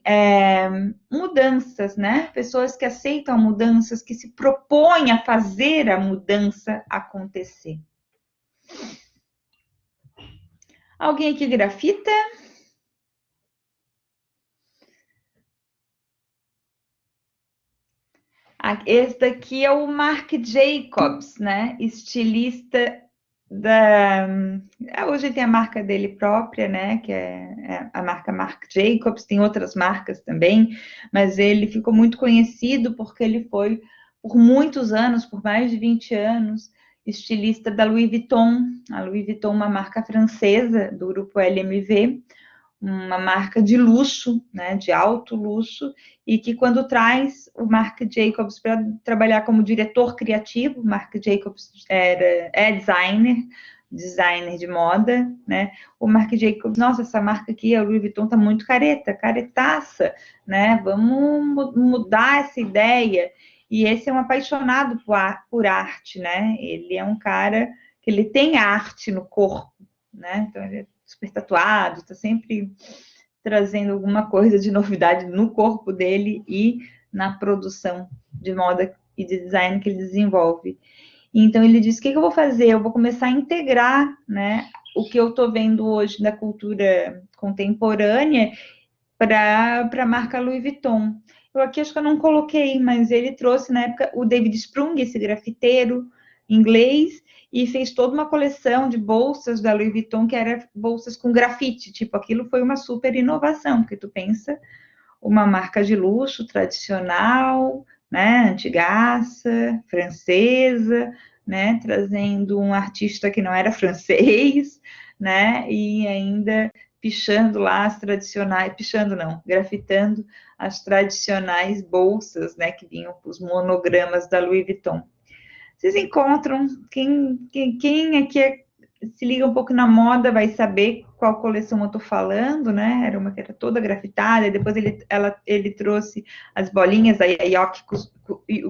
mudanças, né? Pessoas que aceitam mudanças, que se propõem a fazer a mudança acontecer. Alguém aqui grafita? Esse daqui é o Marc Jacobs, né? Estilista da... Hoje tem a marca dele própria, né? Que é a marca Marc Jacobs, tem outras marcas também, mas ele ficou muito conhecido porque ele foi, por muitos anos, por mais de 20 anos, estilista da Louis Vuitton. A Louis Vuitton, uma marca francesa do grupo LMV, uma marca de luxo, né, de alto luxo, e que quando traz o Marc Jacobs para trabalhar como diretor criativo, Marc Jacobs é designer de moda, né? O Marc Jacobs, nossa, essa marca aqui, a Louis Vuitton, tá muito caretaça, né? Vamos mudar essa ideia. E esse é um apaixonado por arte, né? Ele é um cara que ele tem arte no corpo, né? Então ele é super tatuado, está sempre trazendo alguma coisa de novidade no corpo dele e na produção de moda e de design que ele desenvolve. Então ele disse: o que eu vou fazer? Eu vou começar a integrar, né, o que eu estou vendo hoje da cultura contemporânea para a marca Louis Vuitton. Eu aqui acho que eu não coloquei, mas ele trouxe na época o David Sprung, esse grafiteiro inglês, e fez toda uma coleção de bolsas da Louis Vuitton, que eram bolsas com grafite. Tipo, aquilo foi uma super inovação, porque tu pensa uma marca de luxo tradicional, né, antigaça, francesa, né, trazendo um artista que não era francês, né, e ainda pichando lá as tradicionais, pichando não, grafitando as tradicionais bolsas, né, que vinham com os monogramas da Louis Vuitton. Vocês encontram, quem aqui se liga um pouco na moda vai saber qual coleção eu estou falando, né? Era uma que era toda grafitada, e depois ele trouxe as bolinhas da Yayoi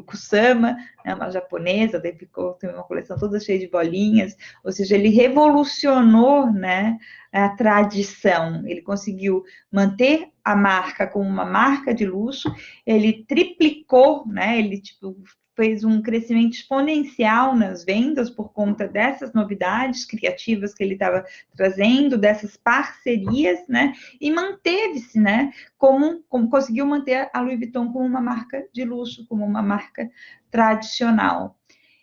Kusama, né, uma japonesa, daí tem uma coleção toda cheia de bolinhas, ou seja, ele revolucionou, né, a tradição, ele conseguiu manter a marca como uma marca de luxo, ele triplicou, né, ele tipo fez um crescimento exponencial nas vendas por conta dessas novidades criativas que ele estava trazendo, dessas parcerias, né? E manteve-se, né? Como conseguiu manter a Louis Vuitton como uma marca de luxo, como uma marca tradicional.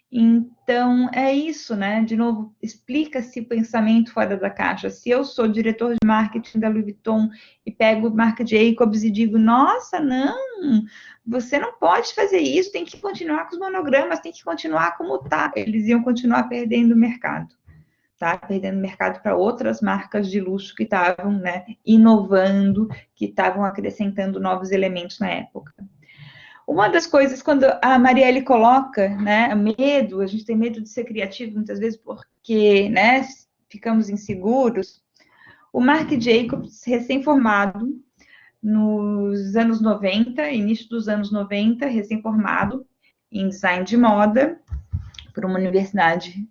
Então, é isso, né? De novo, explica-se o pensamento fora da caixa. Se eu sou diretor de marketing da Louis Vuitton e pego o Marc Jacobs e digo, nossa, não, você não pode fazer isso, tem que continuar com os monogramas, tem que continuar como tá. Eles iam continuar perdendo o mercado, tá? Perdendo mercado para outras marcas de luxo que estavam, né, inovando, que estavam acrescentando novos elementos na época. Uma das coisas, quando a Marielle coloca, né, medo, a gente tem medo de ser criativo muitas vezes porque, né, ficamos inseguros. O Marc Jacobs, recém-formado, nos anos 90, início dos anos 90, recém-formado em design de moda, por uma universidade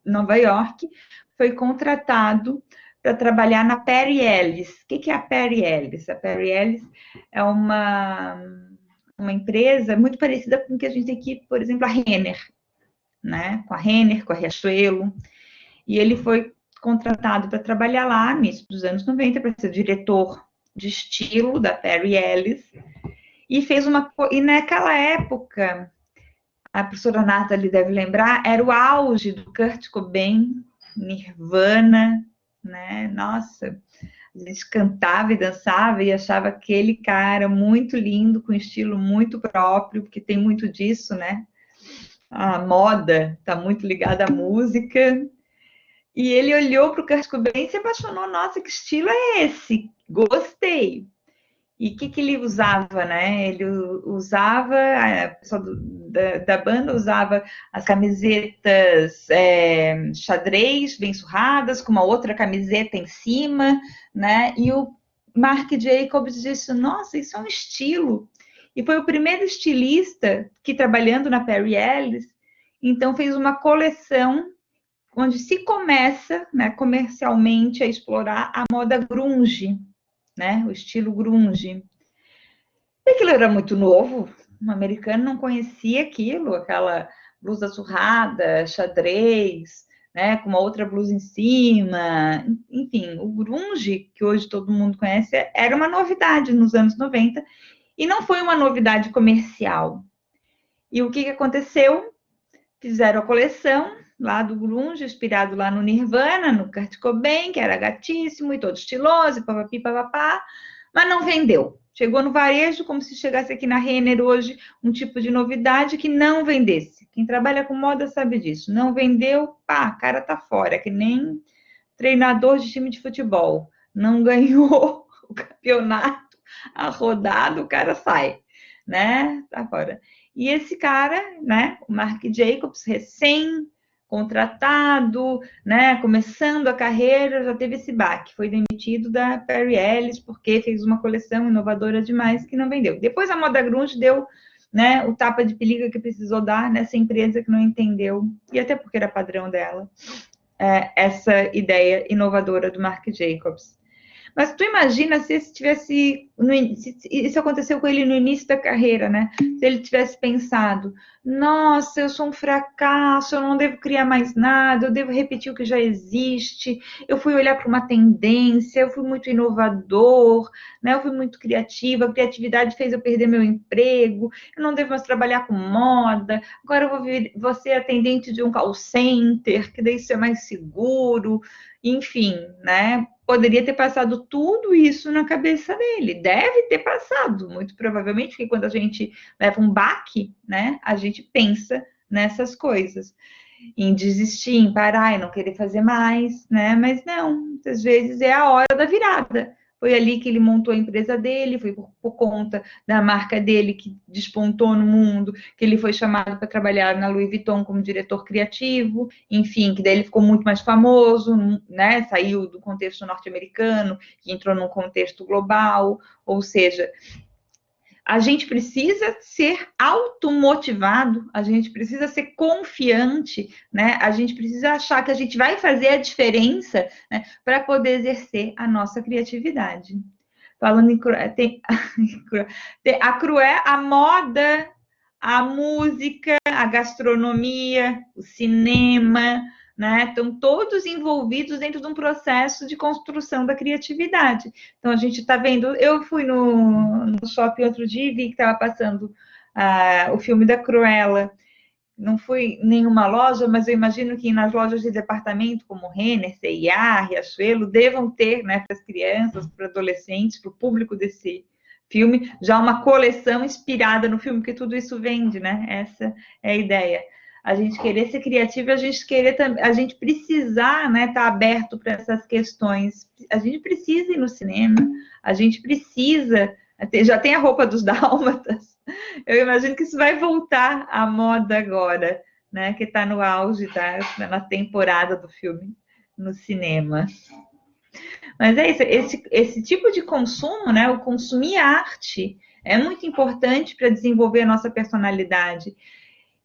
em Nova York, foi contratado para trabalhar na Perry Ellis. O que é a Perry Ellis? A Perry Ellis é uma empresa muito parecida com o que a gente tem aqui, por exemplo, a Renner, né? Com a Renner, com a Riachuelo. E ele foi contratado para trabalhar lá, no início dos anos 90, para ser diretor de estilo da Perry Ellis. E fez uma. E naquela época, a professora Nathalie deve lembrar, era o auge do Kurt Cobain, Nirvana, né? Nossa, a gente cantava e dançava e achava aquele cara muito lindo, com estilo muito próprio, porque tem muito disso, né? A moda está muito ligada à música. E ele olhou para o Kurt Cobain e se apaixonou. Nossa, que estilo é esse? Gostei. E o que ele usava, né? Ele usava, a pessoa da banda usava as camisetas xadrez, bem surradas, com uma outra camiseta em cima, né? E o Marc Jacobs disse, nossa, isso é um estilo. E foi o primeiro estilista que, trabalhando na Perry Ellis, então fez uma coleção onde se começa, né, comercialmente a explorar a moda grunge, né, o estilo grunge. E aquilo era muito novo, um americano não conhecia aquilo, aquela blusa surrada, xadrez, né, com uma outra blusa em cima, enfim, o grunge, que hoje todo mundo conhece, era uma novidade nos anos 90, e não foi uma novidade comercial. E o que aconteceu? Fizeram a coleção lá do grunge, inspirado lá no Nirvana, no Kurt Cobain, que era gatíssimo e todo estiloso, papapi, papapá, mas não vendeu. Chegou no varejo, como se chegasse aqui na Renner hoje, um tipo de novidade que não vendesse. Quem trabalha com moda sabe disso. Não vendeu, pá, a cara tá fora, que nem treinador de time de futebol. Não ganhou o campeonato, a rodada, o cara sai, né? Tá fora. E esse cara, né, o Marc Jacobs, recém-contratado, né, começando a carreira, já teve esse baque. Foi demitido da Perry Ellis porque fez uma coleção inovadora demais que não vendeu. Depois a moda grunge deu, né, o tapa de pelica que precisou dar nessa empresa que não entendeu, e até porque era padrão dela, essa ideia inovadora do Marc Jacobs. Mas tu imagina se se isso aconteceu com ele no início da carreira, né? Se ele tivesse pensado, nossa, eu sou um fracasso, eu não devo criar mais nada, eu devo repetir o que já existe, eu fui olhar para uma tendência, eu fui muito inovador, né? Eu fui muito criativa, a criatividade fez eu perder meu emprego, eu não devo mais trabalhar com moda, agora eu vou ser atendente de um call center, que daí isso é mais seguro, enfim, né? Poderia ter passado tudo isso na cabeça dele. Deve ter passado, muito provavelmente, porque quando a gente leva um baque, né, a gente pensa nessas coisas, em desistir, em parar, em não querer fazer mais, né? Mas não, muitas vezes é a hora da virada. Foi ali que ele montou a empresa dele, foi por conta da marca dele que despontou no mundo, que ele foi chamado para trabalhar na Louis Vuitton como diretor criativo, enfim, que daí ele ficou muito mais famoso, né? Saiu do contexto norte-americano e entrou num contexto global, ou seja, a gente precisa ser automotivado, a gente precisa ser confiante, né? A gente precisa achar que a gente vai fazer a diferença, né? Para poder exercer a nossa criatividade. Falando em tem a Crué, a moda, a música, a gastronomia, o cinema, né? Estão todos envolvidos dentro de um processo de construção da criatividade. Então, a gente está vendo... Eu fui no shopping outro dia e vi que estava passando o filme da Cruella. Não fui em nenhuma loja, mas eu imagino que nas lojas de departamento, como Renner, C&A, Riachuelo, devam ter, né, para as crianças, para adolescentes, para o público desse filme, já uma coleção inspirada no filme, porque tudo isso vende, né? Essa é a ideia. A gente querer ser criativo, a gente precisar, né, estar aberto para essas questões. A gente precisa ir no cinema, a gente precisa, já tem a roupa dos dálmatas. Eu imagino que isso vai voltar à moda agora, né? Que está no auge, tá na temporada do filme no cinema. Mas é isso, esse tipo de consumo, né? O consumir arte é muito importante para desenvolver a nossa personalidade.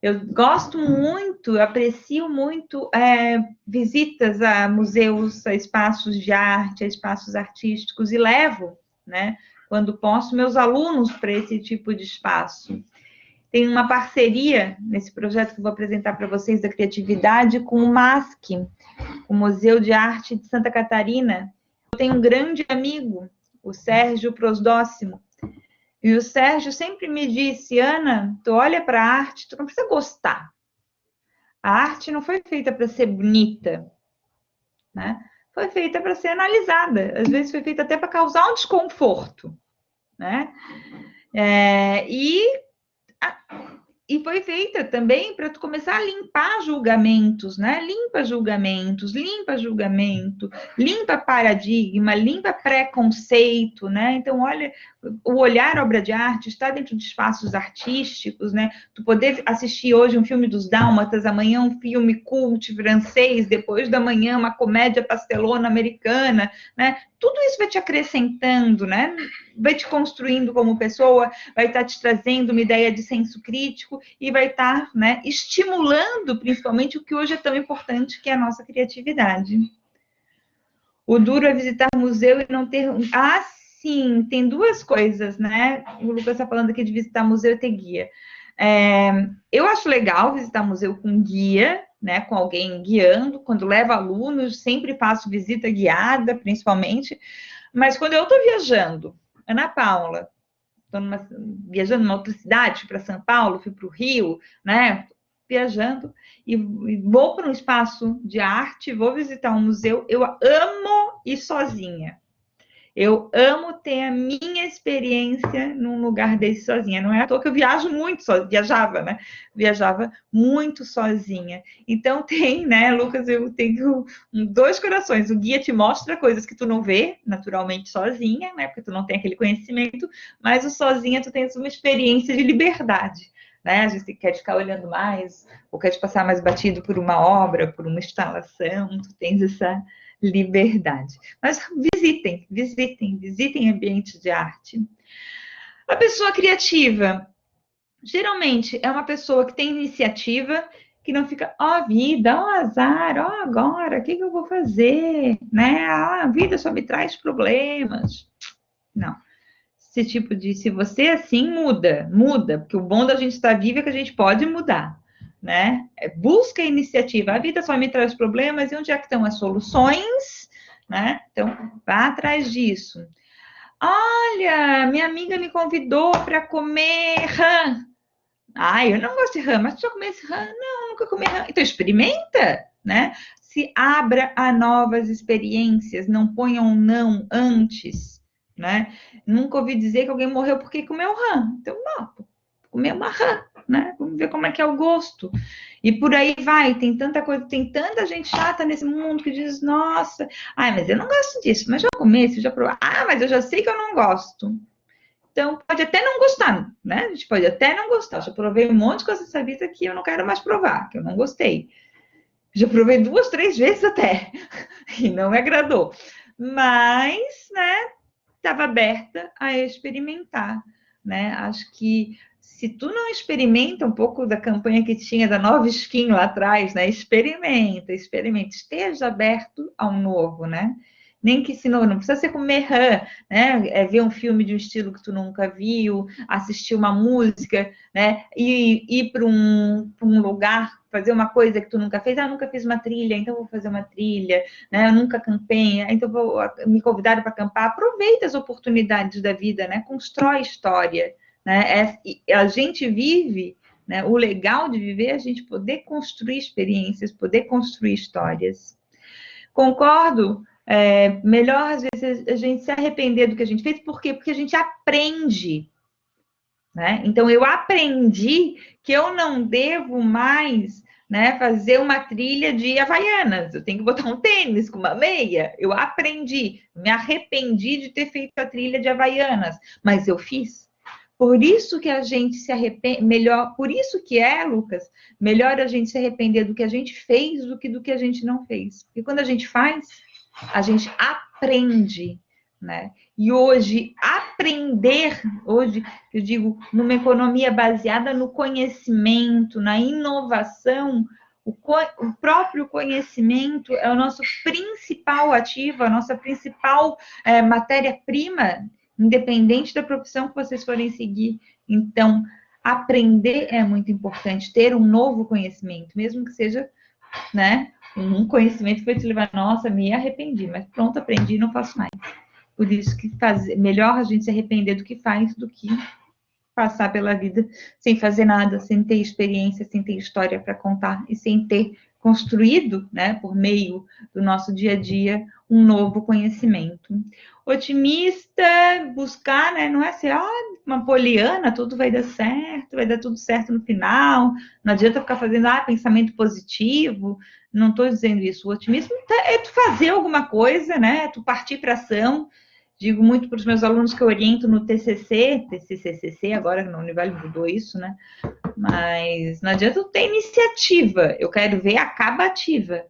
Eu gosto muito, aprecio muito visitas a museus, a espaços de arte, a espaços artísticos, e levo, né, quando posso, meus alunos para esse tipo de espaço. Tem uma parceria nesse projeto que eu vou apresentar para vocês da criatividade com o MASC, o Museu de Arte de Santa Catarina. Eu tenho um grande amigo, o Sérgio Prosdóximo, e o Sérgio sempre me disse, Ana, tu olha para a arte, tu não precisa gostar. A arte não foi feita para ser bonita, né? Foi feita para ser analisada. Às vezes foi feita até para causar um desconforto, né? E foi feita também para tu começar a limpar julgamentos, né? Limpa julgamentos, limpa julgamento, limpa paradigma, limpa preconceito, né? Então, olha, o olhar obra de arte está dentro de espaços artísticos, né? Tu poder assistir hoje um filme dos Dálmatas, amanhã um filme cult francês, depois da manhã uma comédia pastelona americana, né? Tudo isso vai te acrescentando, né? Vai te construindo como pessoa, vai estar te trazendo uma ideia de senso crítico e vai estar, né, estimulando principalmente o que hoje é tão importante, que é a nossa criatividade. O duro é visitar museu e não ter... Ah, sim, tem duas coisas, né? O Lucas está falando aqui de visitar museu e ter guia. Eu acho legal visitar museu com guia, né, com alguém guiando. Quando levo alunos, sempre faço visita guiada, principalmente. Mas quando eu estou viajando, Ana Paula, estou viajando numa outra cidade, para São Paulo, fui para o Rio, né? Viajando e vou para um espaço de arte, vou visitar um museu. Eu amo ir sozinha. Eu amo ter a minha experiência num lugar desse sozinha. Não é à toa que eu viajo muito sozinha, viajava, né? Viajava muito sozinha. Então tem, né, Lucas, eu tenho dois corações. O guia te mostra coisas que tu não vê naturalmente sozinha, né? Porque tu não tem aquele conhecimento, mas o sozinha tu tens uma experiência de liberdade. Né? A gente quer ficar olhando mais, ou quer te passar mais batido por uma obra, por uma instalação, tu tens essa liberdade. Mas visitem ambientes de arte. A pessoa criativa, geralmente, é uma pessoa que tem iniciativa, que não fica, ó vida, ó azar, ó agora, o que eu vou fazer, né? Ah, a vida só me traz problemas. Não. Esse tipo de, se você assim muda, porque o bom da gente estar vivo é que a gente pode mudar, né? Busca a iniciativa. A vida só me traz problemas e onde é que estão as soluções, né? Então, vá atrás disso. Olha, minha amiga me convidou para comer rã. Ah, eu não gosto de rã, mas tu já comeu esse rã? Não, nunca comi rã. Então, experimenta, né? Se abra a novas experiências, não ponha um não antes, né? Nunca ouvi dizer que alguém morreu porque comeu rã. Então, não, comer uma rã, né? Vamos ver como é que é o gosto. E por aí vai, tem tanta coisa, tem tanta gente chata nesse mundo que diz, nossa, ai, mas eu não gosto disso, mas já comi, você já provou. Ah, mas eu já sei que eu não gosto. Então, pode até não gostar, né? A gente pode até não gostar. Já provei um monte de coisa dessa vida que eu não quero mais provar, que eu não gostei. Já provei 2, 3 vezes até, e não me agradou. Mas, né, estava aberta a experimentar, né? Acho que se tu não experimenta um pouco da campanha que tinha da Nova Skin lá atrás, né? Experimenta, esteja aberto ao novo, né? Nem que se não precisa ser comer rã, né? É ver um filme de um estilo que tu nunca viu, assistir uma música, né? E ir para um lugar, fazer uma coisa que tu nunca fez. Ah, nunca fiz uma trilha, então vou fazer uma trilha, né? Eu nunca campei, então me convidaram para acampar. Aproveita as oportunidades da vida, né? Constrói história, né? A gente vive, né? O legal de viver é a gente poder construir experiências, poder construir histórias. Concordo. Melhor, às vezes, a gente se arrepender do que a gente fez. Por quê? Porque a gente aprende. Né? Então, eu aprendi que eu não devo mais, né, fazer uma trilha de Havaianas. Eu tenho que botar um tênis com uma meia. Eu aprendi. Me arrependi de ter feito a trilha de Havaianas. Mas eu fiz. Por isso que a gente se arrepende, melhor, por isso que Lucas, melhor a gente se arrepender do que a gente fez do que a gente não fez. Porque quando a gente faz, a gente aprende, né? E hoje, aprender, hoje, eu digo, numa economia baseada no conhecimento, na inovação, o próprio conhecimento é o nosso principal ativo, a nossa principal matéria-prima, independente da profissão que vocês forem seguir. Então, aprender é muito importante, ter um novo conhecimento, mesmo que seja, né, um conhecimento que vai te levar, nossa, me arrependi, mas pronto, aprendi e não faço mais. Por isso que melhor a gente se arrepender do que faz, do que passar pela vida sem fazer nada, sem ter experiência, sem ter história para contar e sem ter construído, né, por meio do nosso dia a dia, um novo conhecimento. Otimista, buscar, né, não é ser uma poliana, tudo vai dar tudo certo no final, não adianta ficar fazendo pensamento positivo, não estou dizendo isso. O otimismo é tu fazer alguma coisa, né, tu partir para ação. Digo muito para os meus alunos que eu oriento no TCCC, agora no Univale mudou isso, né? Mas não adianta ter iniciativa, eu quero ver acabativa.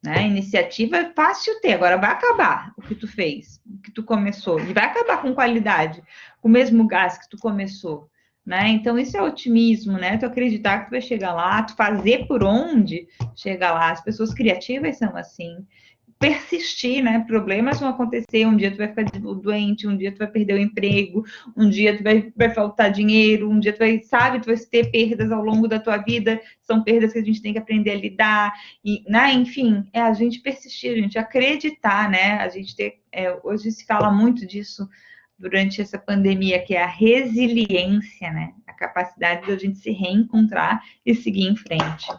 Né? Iniciativa é fácil ter, agora vai acabar o que tu fez, o que tu começou, e vai acabar com qualidade, com o mesmo gás que tu começou. Né? Então, isso é otimismo, né? Tu acreditar que tu vai chegar lá, tu fazer por onde chegar lá. As pessoas criativas são assim. Persistir, né? Problemas vão acontecer, um dia tu vai ficar doente, um dia tu vai perder o emprego, um dia tu vai faltar dinheiro, um dia tu vai ter perdas ao longo da tua vida, são perdas que a gente tem que aprender a lidar, e, né? Enfim, é a gente persistir, a gente acreditar, né? A gente hoje se fala muito disso durante essa pandemia, que é a resiliência, né? A capacidade de a gente se reencontrar e seguir em frente.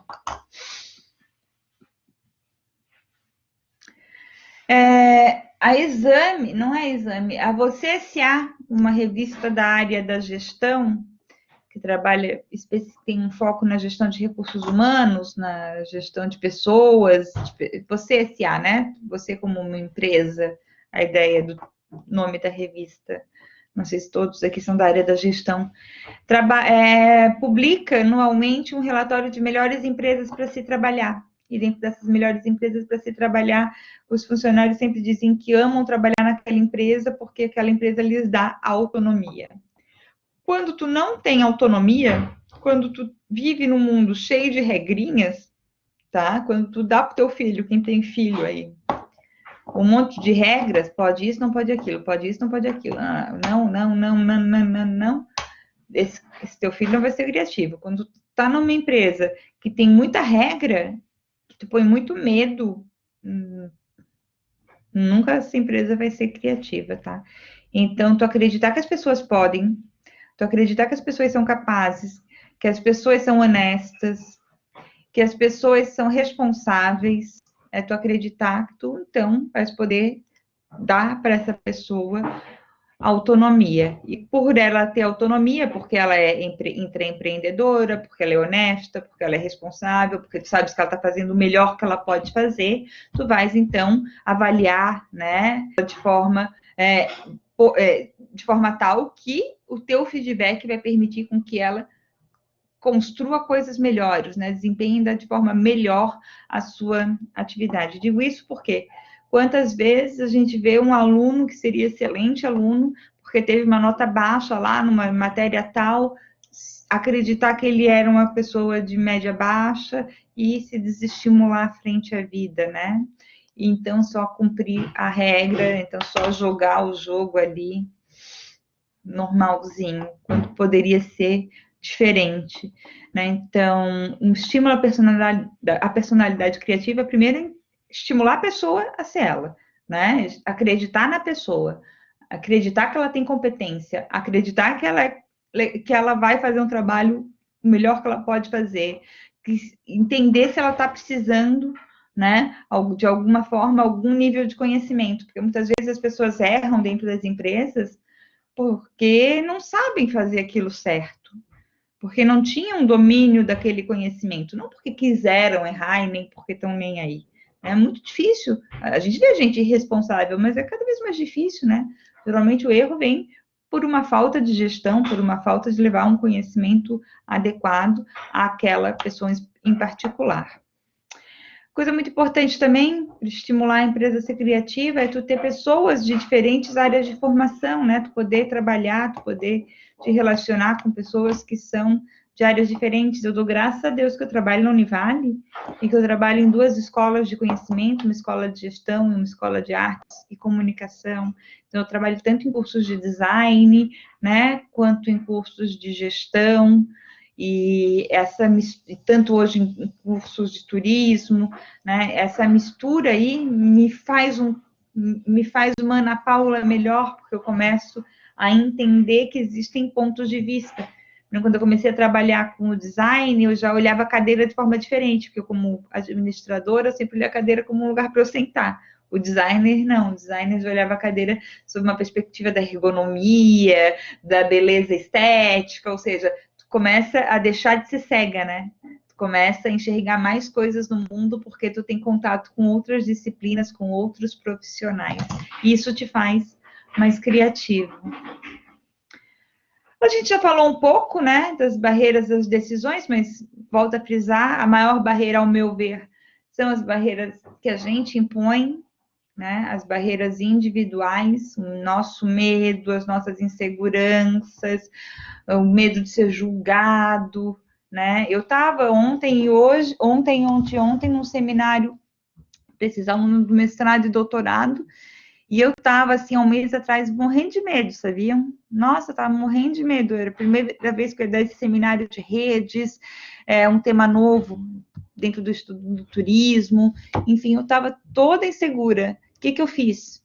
A Exame, não é Exame, a Você S.A., uma revista da área da gestão, que trabalha, tem um foco na gestão de recursos humanos, na gestão de pessoas, Você S.A., né? Você como uma empresa, a ideia do nome da revista, não sei se todos aqui são da área da gestão, publica anualmente um relatório de melhores empresas para se trabalhar. E dentro dessas melhores empresas para se trabalhar, os funcionários sempre dizem que amam trabalhar naquela empresa porque aquela empresa lhes dá autonomia. Quando tu não tem autonomia, quando tu vive num mundo cheio de regrinhas, tá? Quando tu dá pro teu filho, quem tem filho aí, um monte de regras, pode isso, não pode aquilo, pode isso, não pode aquilo. Ah, não, não, não, não, não, não, não. Esse teu filho não vai ser criativo. Quando tu tá numa empresa que tem muita regra, que tu põe muito medo, nunca essa empresa vai ser criativa, tá? Então, tu acreditar que as pessoas podem, tu acreditar que as pessoas são capazes, que as pessoas são honestas, que as pessoas são responsáveis, é tu acreditar que tu, então, vais poder dar para essa pessoa autonomia. E por ela ter autonomia, porque ela é empreendedora, porque ela é honesta, porque ela é responsável, porque tu sabes que ela está fazendo o melhor que ela pode fazer, tu vais, então, avaliar, né, de forma tal que o teu feedback vai permitir com que ela construa coisas melhores, né? Desempenhe de forma melhor a sua atividade. Digo isso porque quantas vezes a gente vê um aluno que seria excelente aluno, porque teve uma nota baixa lá numa matéria tal, acreditar que ele era uma pessoa de média baixa e se desestimular frente à vida, né? Então, só cumprir a regra, então só jogar o jogo ali normalzinho, quando poderia ser diferente, né? Então, um estímulo à personalidade criativa, primeiro, é estimular a pessoa a ser ela, né? Acreditar na pessoa, acreditar que ela tem competência, acreditar que ela vai fazer um trabalho o melhor que ela pode fazer, entender se ela está precisando, né, de alguma forma, algum nível de conhecimento, porque muitas vezes as pessoas erram dentro das empresas porque não sabem fazer aquilo certo, porque não tinham domínio daquele conhecimento, não porque quiseram errar e nem porque estão nem aí. É muito difícil. A gente vê gente irresponsável, mas é cada vez mais difícil, né? Geralmente o erro vem por uma falta de gestão, por uma falta de levar um conhecimento adequado àquela pessoa em particular. Coisa muito importante também, estimular a empresa a ser criativa, é tu ter pessoas de diferentes áreas de formação, né? Tu poder trabalhar, tu poder te relacionar com pessoas que são de áreas diferentes. Eu dou graças a Deus que eu trabalho na Univale e que eu trabalho em 2 escolas de conhecimento, uma escola de gestão e uma escola de artes e comunicação. Então, eu trabalho tanto em cursos de design, né, quanto em cursos de gestão, e tanto hoje em cursos de turismo, né? Essa mistura aí me faz uma Ana Paula melhor, porque eu começo a entender que existem pontos de vista. Quando eu comecei a trabalhar com o design, eu já olhava a cadeira de forma diferente, porque eu, como administradora, eu sempre olhei a cadeira como um lugar para eu sentar. O designer, não. O designer já olhava a cadeira sob uma perspectiva da ergonomia, da beleza estética, ou seja, começa a deixar de ser cega, né? Tu começa a enxergar mais coisas no mundo porque tu tem contato com outras disciplinas, com outros profissionais. E isso te faz mais criativo. A gente já falou um pouco, né, das barreiras das decisões, mas volto a frisar, a maior barreira, ao meu ver, são as barreiras que a gente impõe, né, as barreiras individuais, o nosso medo, as nossas inseguranças, o medo de ser julgado, né? Eu estava ontem, num seminário precisando do mestrado e doutorado, e eu estava, assim, há um mês atrás, morrendo de medo, sabiam? Nossa, eu estava morrendo de medo. Era a primeira vez que eu ia dar esse seminário de redes, um tema novo dentro do estudo do turismo. Enfim, eu estava toda insegura. O que eu fiz?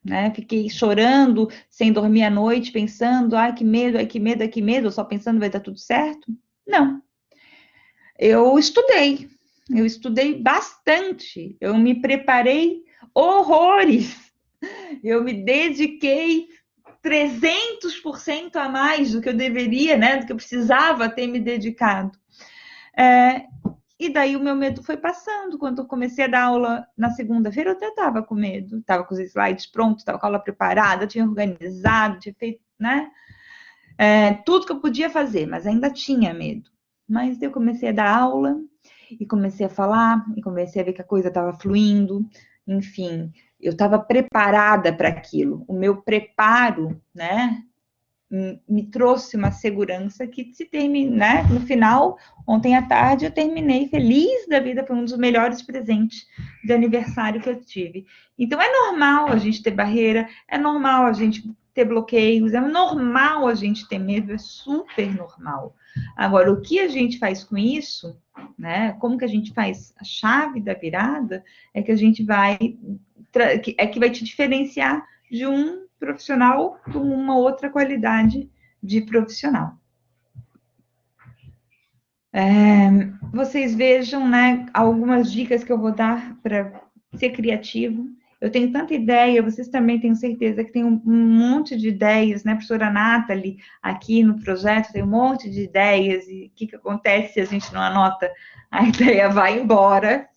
Né? Fiquei chorando, sem dormir à noite, pensando, ai, que medo, ai, que medo, ai, que medo, só pensando vai dar tudo certo? Não. Eu estudei bastante, eu me preparei horrores, eu me dediquei 300% a mais do que eu deveria, né, do que eu precisava ter me dedicado. E daí o meu medo foi passando. Quando eu comecei a dar aula na segunda-feira, eu até estava com medo. Estava com os slides prontos, estava com a aula preparada, tinha organizado, tinha feito, né? Tudo que eu podia fazer, mas ainda tinha medo. Mas eu comecei a dar aula, e comecei a falar, e comecei a ver que a coisa estava fluindo. Enfim, eu estava preparada para aquilo. O meu preparo, né? me trouxe uma segurança que se termina, né? No final, ontem à tarde, eu terminei feliz da vida, foi um dos melhores presentes de aniversário que eu tive. Então, é normal a gente ter barreira, é normal a gente ter bloqueios, é normal a gente ter medo, é super normal. Agora, o que a gente faz com isso, né? Como que a gente faz a chave da virada, é que a gente vai, é que vai te diferenciar de um profissional com uma outra qualidade de profissional. Vocês vejam, né, algumas dicas que eu vou dar para ser criativo. Eu tenho tanta ideia, vocês também tenho certeza que tem um monte de ideias, né, professora Nathalie, aqui no projeto tem um monte de ideias, e o que acontece se a gente não anota? A ideia vai embora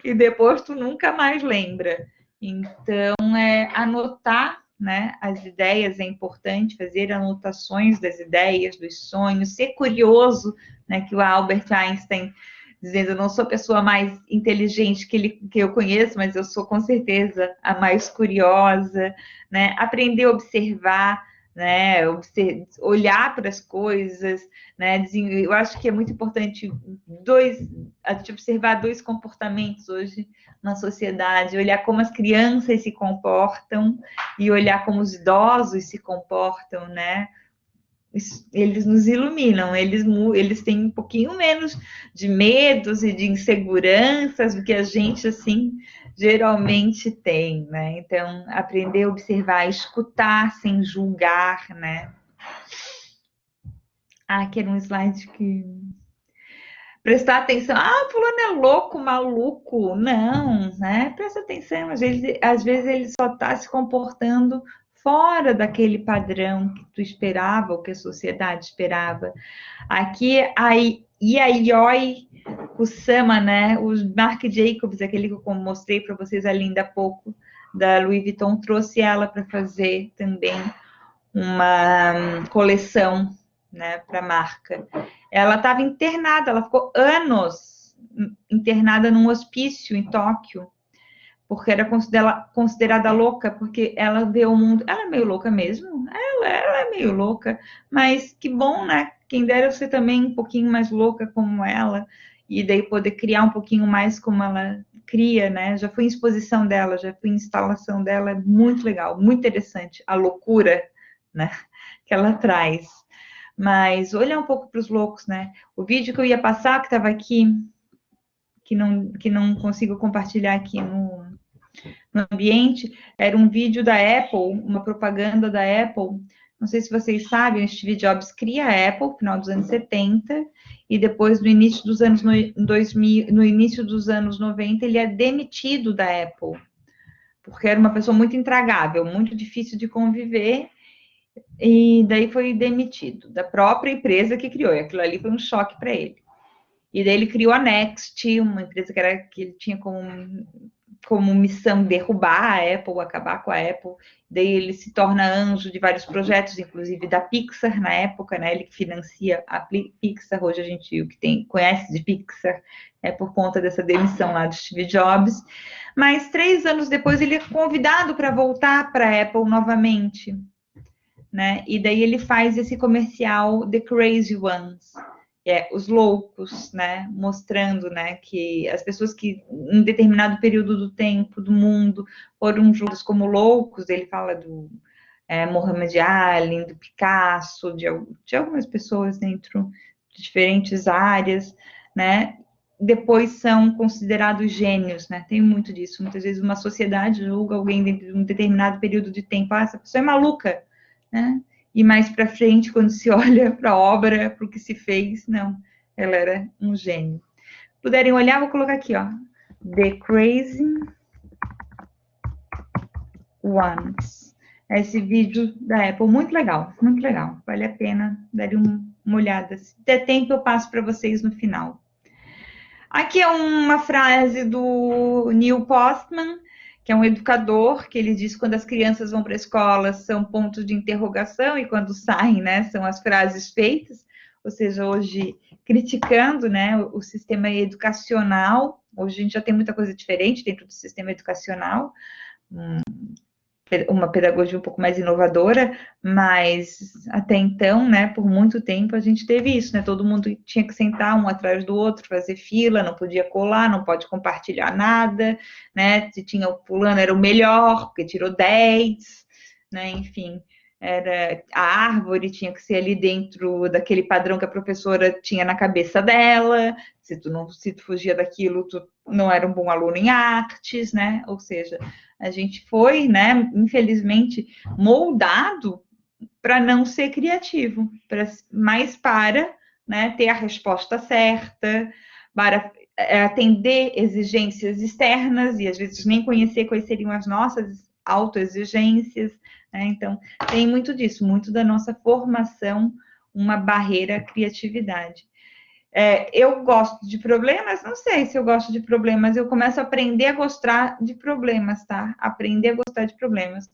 e depois tu nunca mais lembra. Então, anotar, né, as ideias é importante, fazer anotações das ideias, dos sonhos, ser curioso, né, que o Albert Einstein dizendo, eu não sou a pessoa mais inteligente que eu conheço, mas eu sou com certeza a mais curiosa, né, aprender a observar, né, olhar para as coisas, né, eu acho que é muito importante observar dois comportamentos hoje na sociedade, olhar como as crianças se comportam e olhar como os idosos se comportam, né? Eles nos iluminam, eles têm um pouquinho menos de medos e de inseguranças do que a gente, assim, geralmente tem, né? Então, aprender a observar, escutar sem julgar, né? Aqui era um slide que prestar atenção. Ah, fulano é louco, maluco. Não, né? Presta atenção. Às vezes ele só está se comportando fora daquele padrão que tu esperava, ou que a sociedade esperava. Aqui, a Yayoi Kusama, né? O Marc Jacobs, aquele que eu mostrei para vocês ali ainda há pouco, da Louis Vuitton, trouxe ela para fazer também uma coleção, né, para a marca. Ela estava internada, ela ficou anos internada num hospício em Tóquio, porque era considerada louca, porque ela vê o mundo. Ela é meio louca mesmo, ela é meio louca, mas que bom, né? Quem dera ser também um pouquinho mais louca como ela, e daí poder criar um pouquinho mais como ela cria, né? Já fui em exposição dela, já fui em instalação dela, é muito legal, muito interessante a loucura, né, que ela traz. Mas olhar um pouco para os loucos, né? O vídeo que eu ia passar, que estava aqui, que não consigo compartilhar aqui no ambiente, era um vídeo da Apple, uma propaganda da Apple. Não sei se vocês sabem, o Steve Jobs cria a Apple no final dos anos 70 e depois no início dos anos 2000, no início dos anos 90, ele é demitido da Apple, porque era uma pessoa muito intragável, muito difícil de conviver. E daí foi demitido da própria empresa que criou. E aquilo ali foi um choque para ele. E daí ele criou a Next, uma empresa que ele tinha como missão derrubar a Apple, acabar com a Apple. Daí ele se torna anjo de vários projetos, inclusive da Pixar na época, né? Ele financia a Pixar. Hoje a gente conhece de Pixar por conta dessa demissão lá de Steve Jobs. Mas 3 anos depois ele é convidado para voltar para a Apple novamente, né? E daí ele faz esse comercial The Crazy Ones, os loucos, né? Mostrando, né, que as pessoas que em determinado período do tempo, do mundo, foram julgados como loucos. Ele fala do Muhammad Ali, do Picasso, de algumas pessoas dentro de diferentes áreas, né? Depois são considerados gênios, né? Tem muito disso. Muitas vezes uma sociedade julga alguém dentro de um determinado período de tempo. Ah, essa pessoa é maluca, né? E mais para frente, quando se olha para a obra, para o que se fez, não, ela era um gênio. Puderem olhar, vou colocar aqui, ó, The Crazy Ones. Esse vídeo da Apple, muito legal, vale a pena dar uma olhada. Se der tempo, eu passo para vocês no final. Aqui é uma frase do Neil Postman, que é um educador, que ele diz que quando as crianças vão para a escola são pontos de interrogação e quando saem, né, são as frases feitas. Ou seja, hoje criticando, né, o sistema educacional. Hoje a gente já tem muita coisa diferente dentro do sistema educacional. uma pedagogia um pouco mais inovadora, mas até então, né, por muito tempo a gente teve isso, né, todo mundo tinha que sentar um atrás do outro, fazer fila, não podia colar, não pode compartilhar nada, né, se tinha o fulano era o melhor, porque tirou 10, né, enfim, era a árvore tinha que ser ali dentro daquele padrão que a professora tinha na cabeça dela, se tu fugia daquilo, tu não era um bom aluno em artes, né, ou seja, a gente foi, né, infelizmente, moldado para não ser criativo, mas para, né, ter a resposta certa, para atender exigências externas e às vezes nem conhecer quais seriam as nossas autoexigências, né? Então, tem muito disso, muito da nossa formação, uma barreira à criatividade. Eu gosto de problemas, não sei se eu gosto de problemas, eu começo a aprender a gostar de problemas, tá? Aprender a gostar de problemas,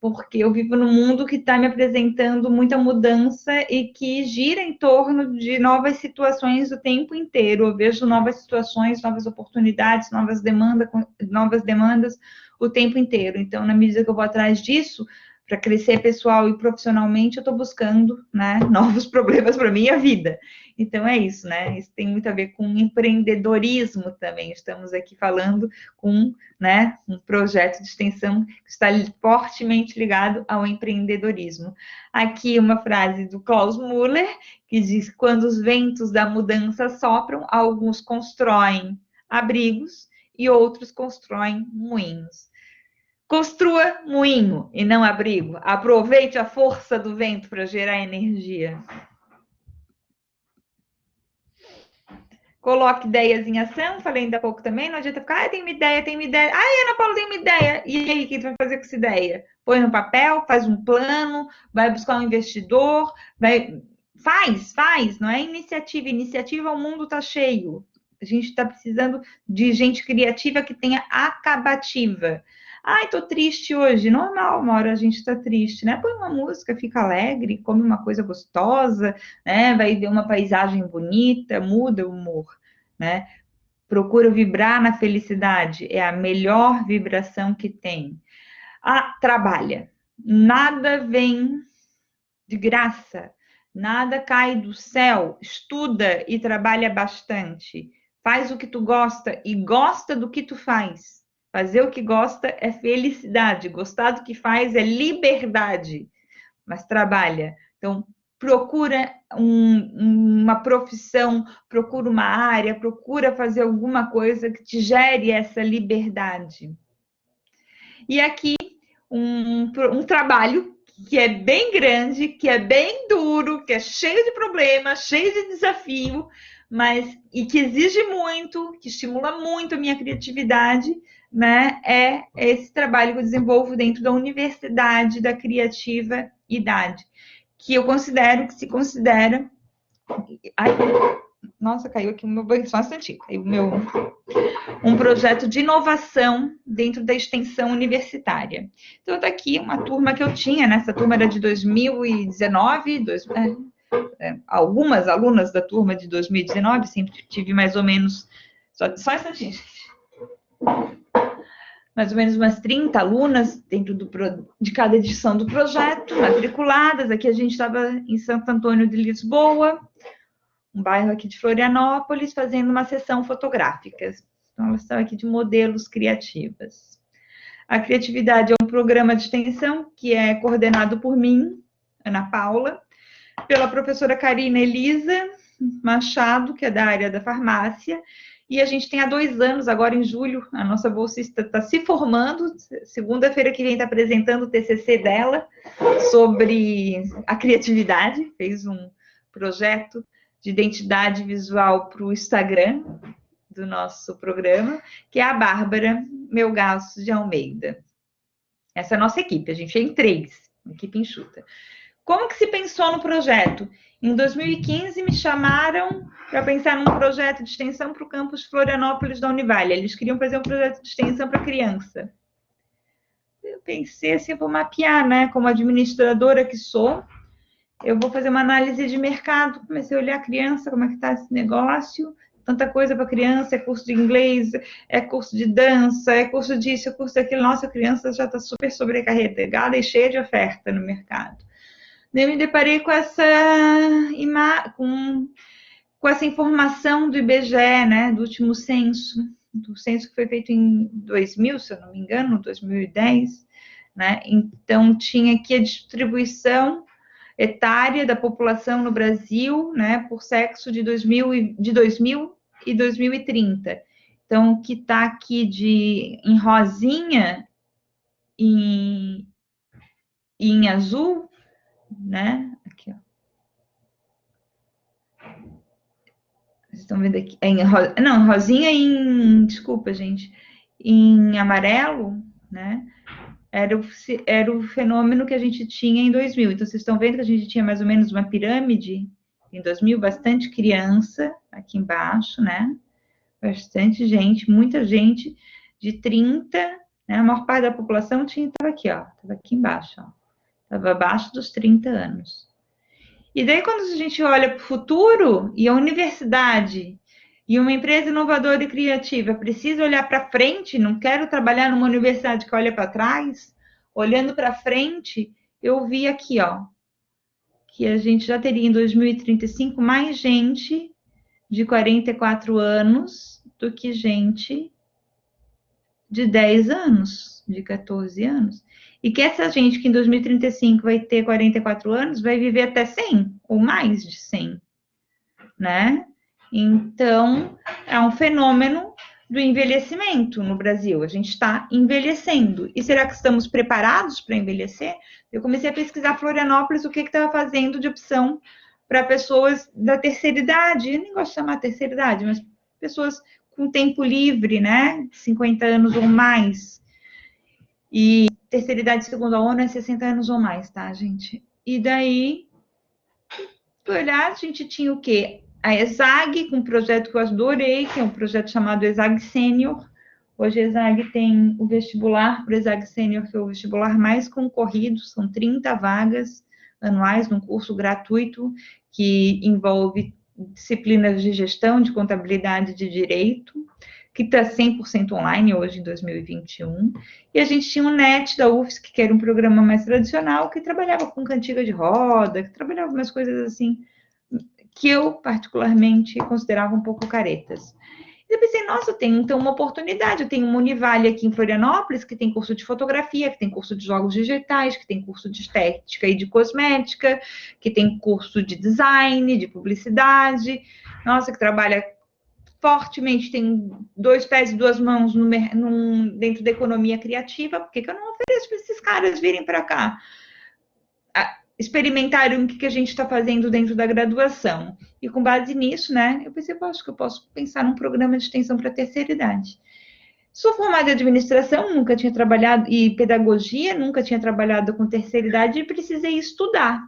porque eu vivo num mundo que está me apresentando muita mudança e que gira em torno de novas situações o tempo inteiro. Eu vejo novas situações, novas oportunidades, novas demandas o tempo inteiro. Então, na medida que eu vou atrás disso, para crescer pessoal e profissionalmente, eu estou buscando, né, novos problemas para a minha vida. Então, é isso, né? Isso tem muito a ver com empreendedorismo também. Estamos aqui falando com, né, um projeto de extensão que está fortemente ligado ao empreendedorismo. Aqui uma frase do Klaus Müller, que diz que quando os ventos da mudança sopram, alguns constroem abrigos e outros constroem moinhos. Construa moinho e não abrigo. Aproveite a força do vento para gerar energia. Coloque ideias em ação, falei ainda há pouco também, não adianta ficar, tem uma ideia, Ana Paula tem uma ideia, e aí, o que tu vai fazer com essa ideia? Põe no papel, faz um plano, vai buscar um investidor, faz, não é iniciativa, o mundo está cheio, a gente está precisando de gente criativa que tenha acabativa. Ai, tô triste hoje. Normal, uma hora a gente está triste, né? Põe uma música, fica alegre, come uma coisa gostosa, né? Vai ver uma paisagem bonita, muda o humor, né? Procura vibrar na felicidade, é a melhor vibração que tem. Trabalha. Nada vem de graça, nada cai do céu. Estuda e trabalha bastante. Faz o que tu gosta e gosta do que tu faz. Fazer o que gosta é felicidade, gostar do que faz é liberdade, mas trabalha. Então, procura uma profissão, procura uma área, procura fazer alguma coisa que te gere essa liberdade. E aqui, um trabalho que é bem grande, que é bem duro, que é cheio de problemas, cheio de desafio, e que exige muito, que estimula muito a minha criatividade, né? É esse trabalho que eu desenvolvo dentro da Universidade da Criativa Idade, que se considera. Ai, nossa, caiu aqui o meu banho, só um instantinho. Caiu um projeto de inovação dentro da extensão universitária. Então, tá aqui uma turma que eu tinha, né? Essa turma era de 2019, algumas alunas da turma de 2019, sempre tive mais ou menos, só um instantinho, gente. Mais ou menos umas 30 alunas dentro de cada edição do projeto, matriculadas. Aqui a gente estava em Santo Antônio de Lisboa, um bairro aqui de Florianópolis, fazendo uma sessão fotográfica. Então, elas estão aqui de modelos criativas. A Criatividade é um programa de extensão que é coordenado por mim, Ana Paula, pela professora Karina Elisa Machado, que é da área da farmácia, e a gente tem há 2 anos, agora em julho, a nossa bolsista está se formando, segunda-feira que vem está apresentando o TCC dela sobre a criatividade, fez um projeto de identidade visual para o Instagram do nosso programa, que é a Bárbara Melgaço de Almeida. Essa é a nossa equipe, a gente é em 3, equipe enxuta. Como que se pensou no projeto? Em 2015, me chamaram para pensar num projeto de extensão para o campus Florianópolis da Univale. Eles queriam fazer um projeto de extensão para criança. Eu pensei assim, eu vou mapear, né? Como administradora que sou, eu vou fazer uma análise de mercado. Comecei a olhar a criança, como é que está esse negócio. tanta coisa para criança, é curso de inglês, é curso de dança, é curso disso, é curso daquilo. Nossa, a criança já está super sobrecarregada e cheia de oferta no mercado. Eu me deparei com com essa informação do IBGE, né, do último censo, do censo que foi feito em 2000, se eu não me engano, 2010, né? Então tinha aqui a distribuição etária da população no Brasil, né, por sexo de 2000 e 2030. Então, o que está aqui em rosinha e em azul, né? Aqui, ó. Vocês estão vendo aqui? Não, rosinha desculpa, gente. Em amarelo, né? Era o fenômeno que a gente tinha em 2000. Então, vocês estão vendo que a gente tinha mais ou menos uma pirâmide em 2000, bastante criança aqui embaixo, né? Bastante gente, muita gente de 30, né? A maior parte da população estava aqui, ó. Estava aqui embaixo, ó. Estava abaixo dos 30 anos. E daí, quando a gente olha para o futuro e a universidade e uma empresa inovadora e criativa precisa olhar para frente, não quero trabalhar numa universidade que olha para trás, olhando para frente, eu vi aqui, ó, que a gente já teria em 2035 mais gente de 44 anos do que gente de 10 anos, de 14 anos. E que essa gente que em 2035 vai ter 44 anos vai viver até 100 ou mais de 100, né? Então, é um fenômeno do envelhecimento no Brasil. A gente está envelhecendo. E será que estamos preparados para envelhecer? Eu comecei a pesquisar Florianópolis, o que estava fazendo de opção para pessoas da terceira idade. Eu nem gosto de chamar terceira idade, mas pessoas com tempo livre, né? 50 anos ou mais. E terceira idade, segundo a ONU, é 60 anos ou mais, tá, gente? E daí, olhar, a gente tinha o quê? A ESAG, com um projeto que eu adorei, que é um projeto chamado ESAG Sênior. Hoje a ESAG tem o vestibular para o ESAG Sênior, que é o vestibular mais concorrido, são 30 vagas anuais num curso gratuito que envolve disciplinas de gestão, de contabilidade e de direito, que está 100% online hoje em 2021. E a gente tinha o NET da UFSC, que era um programa mais tradicional, que trabalhava com cantiga de roda, que trabalhava umas coisas assim, que eu, particularmente, considerava um pouco caretas. E eu pensei, nossa, eu tenho então uma oportunidade. Eu tenho uma Univale aqui em Florianópolis, que tem curso de fotografia, que tem curso de jogos digitais, que tem curso de estética e de cosmética, que tem curso de design, de publicidade. Nossa, que trabalha fortemente, tem 2 pés e 2 mãos dentro da economia criativa. Por que eu não ofereço para esses caras virem para cá? Experimentarem o que a gente está fazendo dentro da graduação. E com base nisso, né, eu pensei, acho que eu posso pensar num programa de extensão para a terceira idade. Sou formada em administração, nunca tinha trabalhado, e pedagogia, nunca tinha trabalhado com terceira idade e precisei estudar,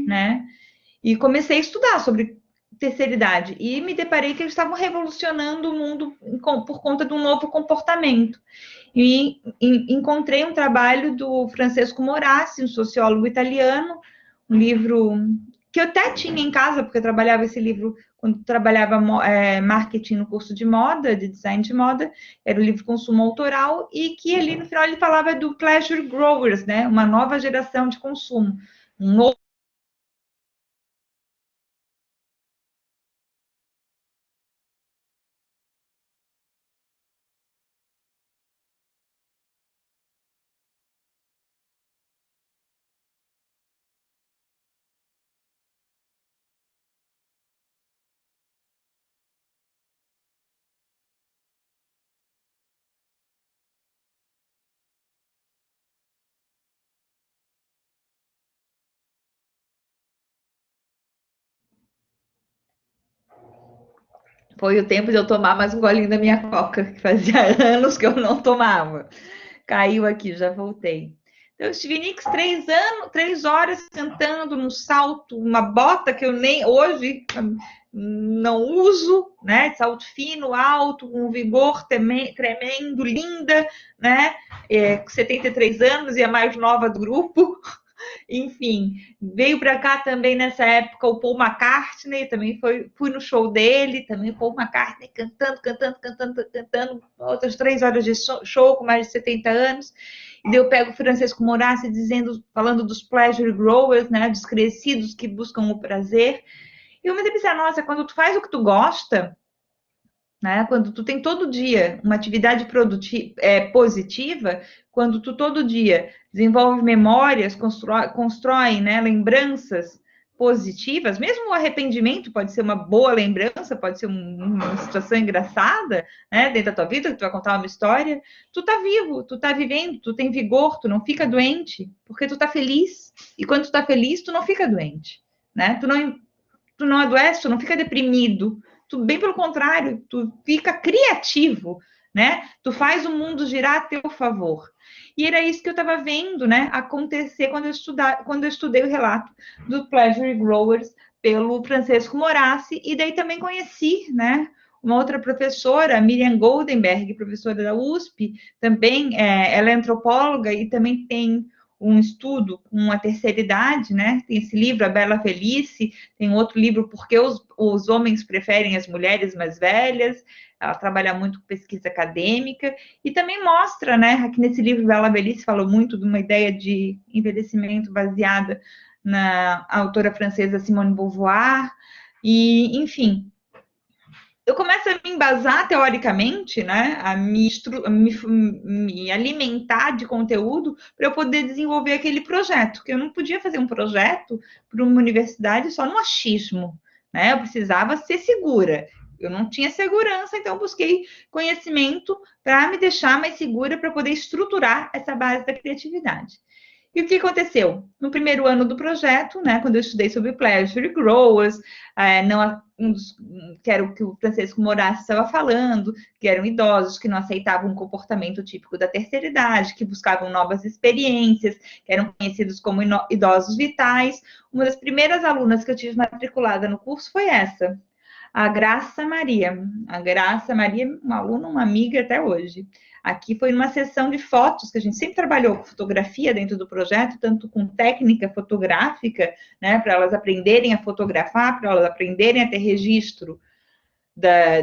né? E comecei a estudar sobre terceira idade e me deparei que eles estavam revolucionando o mundo por conta de um novo comportamento. E encontrei um trabalho do Francesco Morazzi, um sociólogo italiano, um livro que eu até tinha em casa, porque eu trabalhava esse livro quando trabalhava marketing no curso de moda, de design de moda, era o livro Consumo Autoral, e que ali no final ele falava do pleasure growers, né? Uma nova geração de consumo, um novo Foi o tempo de eu tomar mais um golinho da minha coca, que fazia anos que eu não tomava. Caiu aqui, já voltei. Então, eu estive Nix 3 horas sentando num salto, uma bota que eu nem hoje não uso, né? Salto fino, alto, com vigor tremendo, linda, né? 73 anos e a mais nova do grupo. Enfim, veio para cá também nessa época o Paul McCartney, também fui no show dele, também o Paul McCartney cantando, outras 3 horas de show com mais de 70 anos. E daí eu pego o Francesco Morassi falando dos pleasure growers, né, dos crescidos que buscam o prazer. E eu me pensar, nossa, quando tu faz o que tu gosta, né? Quando tu tem todo dia uma atividade positiva, quando tu todo dia desenvolve memórias, constrói, né, lembranças positivas, mesmo o arrependimento pode ser uma boa lembrança, pode ser uma situação engraçada, né, dentro da tua vida, que tu vai contar uma história, tu tá vivo, tu tá vivendo, tu tem vigor, tu não fica doente, porque tu tá feliz. E quando tu tá feliz, tu não fica doente, né? Tu não adoece, tu não fica deprimido, tu, bem pelo contrário, tu fica criativo, né? Tu faz o mundo girar a teu favor. E era isso que eu estava vendo, né, acontecer quando eu estudei o relato do Pleasure Growers pelo Francesco Morassi, e daí também conheci, né, uma outra professora, Miriam Goldenberg, professora da USP, também, ela é antropóloga e também tem um estudo com a terceira idade, né? Tem esse livro, A Bela Velhice, tem outro livro, Por que os Homens Preferem as Mulheres Mais Velhas. Ela trabalha muito com pesquisa acadêmica e também mostra, né? Aqui nesse livro, Bela Velhice, falou muito de uma ideia de envelhecimento baseada na autora francesa Simone de Beauvoir. E, enfim, eu começo a me embasar teoricamente, né, a me alimentar de conteúdo para eu poder desenvolver aquele projeto, que eu não podia fazer um projeto para uma universidade só no achismo, né? Eu precisava ser segura. Eu não tinha segurança, então eu busquei conhecimento para me deixar mais segura para poder estruturar essa base da criatividade. E o que aconteceu? No primeiro ano do projeto, né, quando eu estudei sobre Pleasure Growers, que era o que o Francisco Morassi estava falando, que eram idosos que não aceitavam um comportamento típico da terceira idade, que buscavam novas experiências, que eram conhecidos como idosos vitais. Uma das primeiras alunas que eu tive matriculada no curso foi essa, a Graça Maria. A Graça Maria, uma aluna, uma amiga até hoje. Aqui foi uma sessão de fotos, que a gente sempre trabalhou com fotografia dentro do projeto, tanto com técnica fotográfica, né, para elas aprenderem a fotografar, para elas aprenderem a ter registro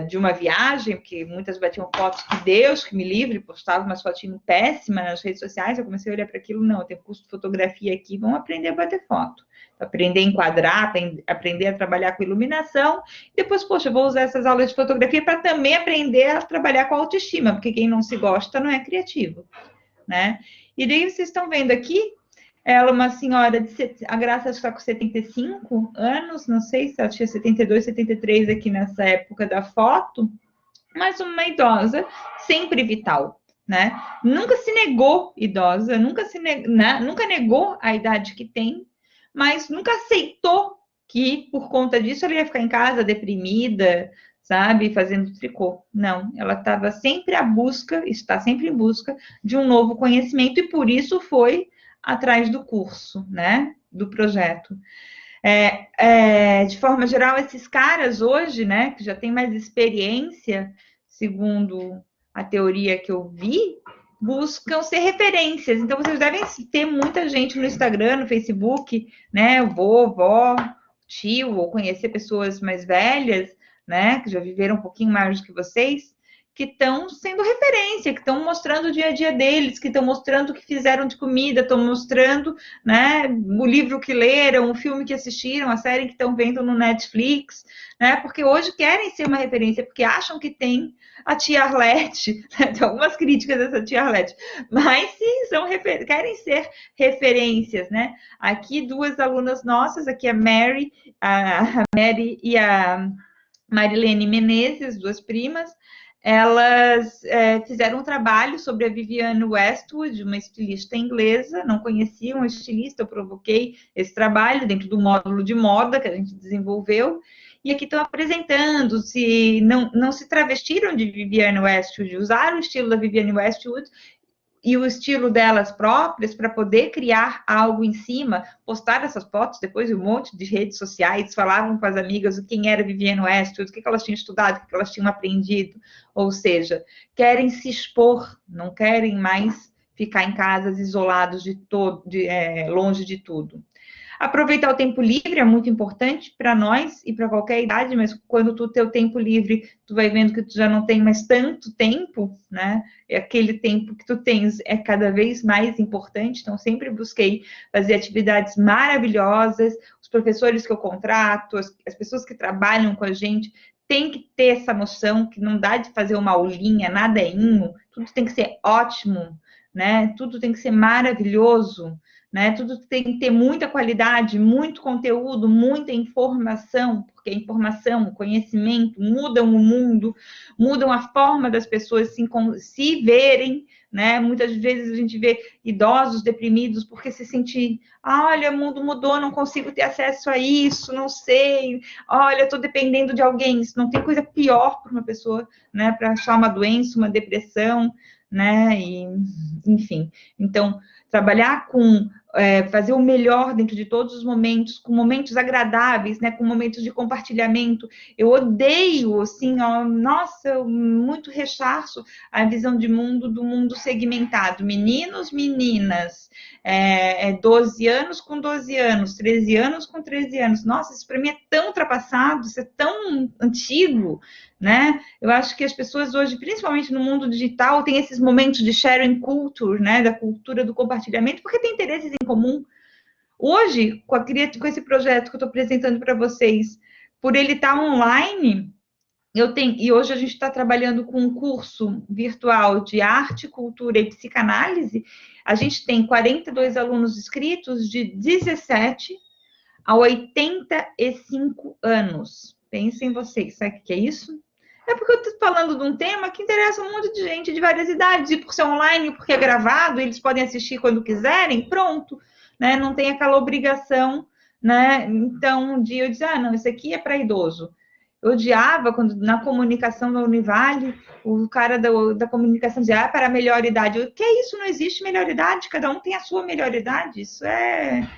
de uma viagem, porque muitas batiam fotos que Deus que me livre, postavam umas fotinhas péssimas nas redes sociais, eu comecei a olhar para aquilo, não, eu tenho curso de fotografia aqui, vamos aprender a bater foto, aprender a enquadrar, aprender a trabalhar com iluminação, depois, poxa, eu vou usar essas aulas de fotografia para também aprender a trabalhar com autoestima, porque quem não se gosta não é criativo, né? E daí vocês estão vendo aqui, ela, uma senhora a Graça está com 75 anos, não sei se ela tinha 72, 73 aqui nessa época da foto, mas uma idosa sempre vital, né? Nunca se negou idosa, nunca negou a idade que tem, mas nunca aceitou que por conta disso ela ia ficar em casa deprimida, sabe, fazendo tricô. Não, ela estava sempre está sempre em busca de um novo conhecimento e por isso foi atrás do curso, né, do projeto. De forma geral, esses caras hoje, né, que já têm mais experiência, segundo a teoria que eu vi, buscam ser referências. Então, vocês devem ter muita gente no Instagram, no Facebook, né, vovó, tio, ou conhecer pessoas mais velhas, né, que já viveram um pouquinho mais do que vocês, que estão sendo referência, que estão mostrando o dia a dia deles, que estão mostrando o que fizeram de comida, estão mostrando, né, o livro que leram, o filme que assistiram, a série que estão vendo no Netflix, né, porque hoje querem ser uma referência, porque acham que tem a tia Arlete, né, tem algumas críticas dessa tia Arlete, mas sim, querem ser referências, né. Aqui duas alunas nossas, aqui a Mary e a Marilene Menezes, duas primas, elas fizeram um trabalho sobre a Vivienne Westwood, uma estilista inglesa, não conheciam a estilista, eu provoquei esse trabalho dentro do módulo de moda que a gente desenvolveu, e aqui estão apresentando, não se travestiram de Vivienne Westwood, usaram o estilo da Vivienne Westwood e o estilo delas próprias para poder criar algo em cima, postar essas fotos depois em um monte de redes sociais, falavam com as amigas quem era Vivienne Westwood, o que elas tinham estudado, o que elas tinham aprendido, ou seja, querem se expor, não querem mais ficar em casas isolados longe de tudo. Aproveitar o tempo livre é muito importante para nós e para qualquer idade, mas quando tu teu tempo livre, tu vai vendo que tu já não tem mais tanto tempo, né? E aquele tempo que tu tens é cada vez mais importante, então sempre busquei fazer atividades maravilhosas, os professores que eu contrato, as pessoas que trabalham com a gente, tem que ter essa noção que não dá de fazer uma aulinha, nada é tudo tem que ser ótimo, né? Tudo tem que ser maravilhoso, né? Tudo tem que ter muita qualidade, muito conteúdo, muita informação, porque informação, conhecimento mudam o mundo, mudam a forma das pessoas se verem, né? Muitas vezes a gente vê idosos deprimidos porque se sentir, olha, o mundo mudou, não consigo ter acesso a isso, não sei, olha, estou dependendo de alguém. Isso não tem coisa pior para uma pessoa, né? Para achar uma doença, uma depressão, né? E, enfim, então trabalhar com fazer o melhor dentro de todos os momentos, com momentos agradáveis, né, com momentos de compartilhamento. Eu odeio, assim, ó, nossa, muito rechaço a visão de mundo do mundo segmentado. Meninos, meninas, 12 anos com 12 anos, 13 anos com 13 anos. Nossa, isso para mim é tão ultrapassado, isso é tão antigo, né? Eu acho que as pessoas hoje, principalmente no mundo digital, têm esses momentos de sharing culture, né? Da cultura do compartilhamento, porque tem interesses em comum. Hoje, com esse projeto que eu estou apresentando para vocês, por ele estar online, e hoje a gente está trabalhando com um curso virtual de arte, cultura e psicanálise. A gente tem 42 alunos inscritos de 17 a 85 anos. Pensem vocês, sabe o que é isso? É porque eu estou falando de um tema que interessa um monte de gente de várias idades, e por ser online, porque é gravado, eles podem assistir quando quiserem, pronto, né? Não tem aquela obrigação, né? Então, eu dizia, não, isso aqui é para idoso. Eu odiava quando na comunicação da Univale, o cara da comunicação dizia, para a melhor idade. O que é isso? Não existe melhor idade, cada um tem a sua melhor idade. Isso é...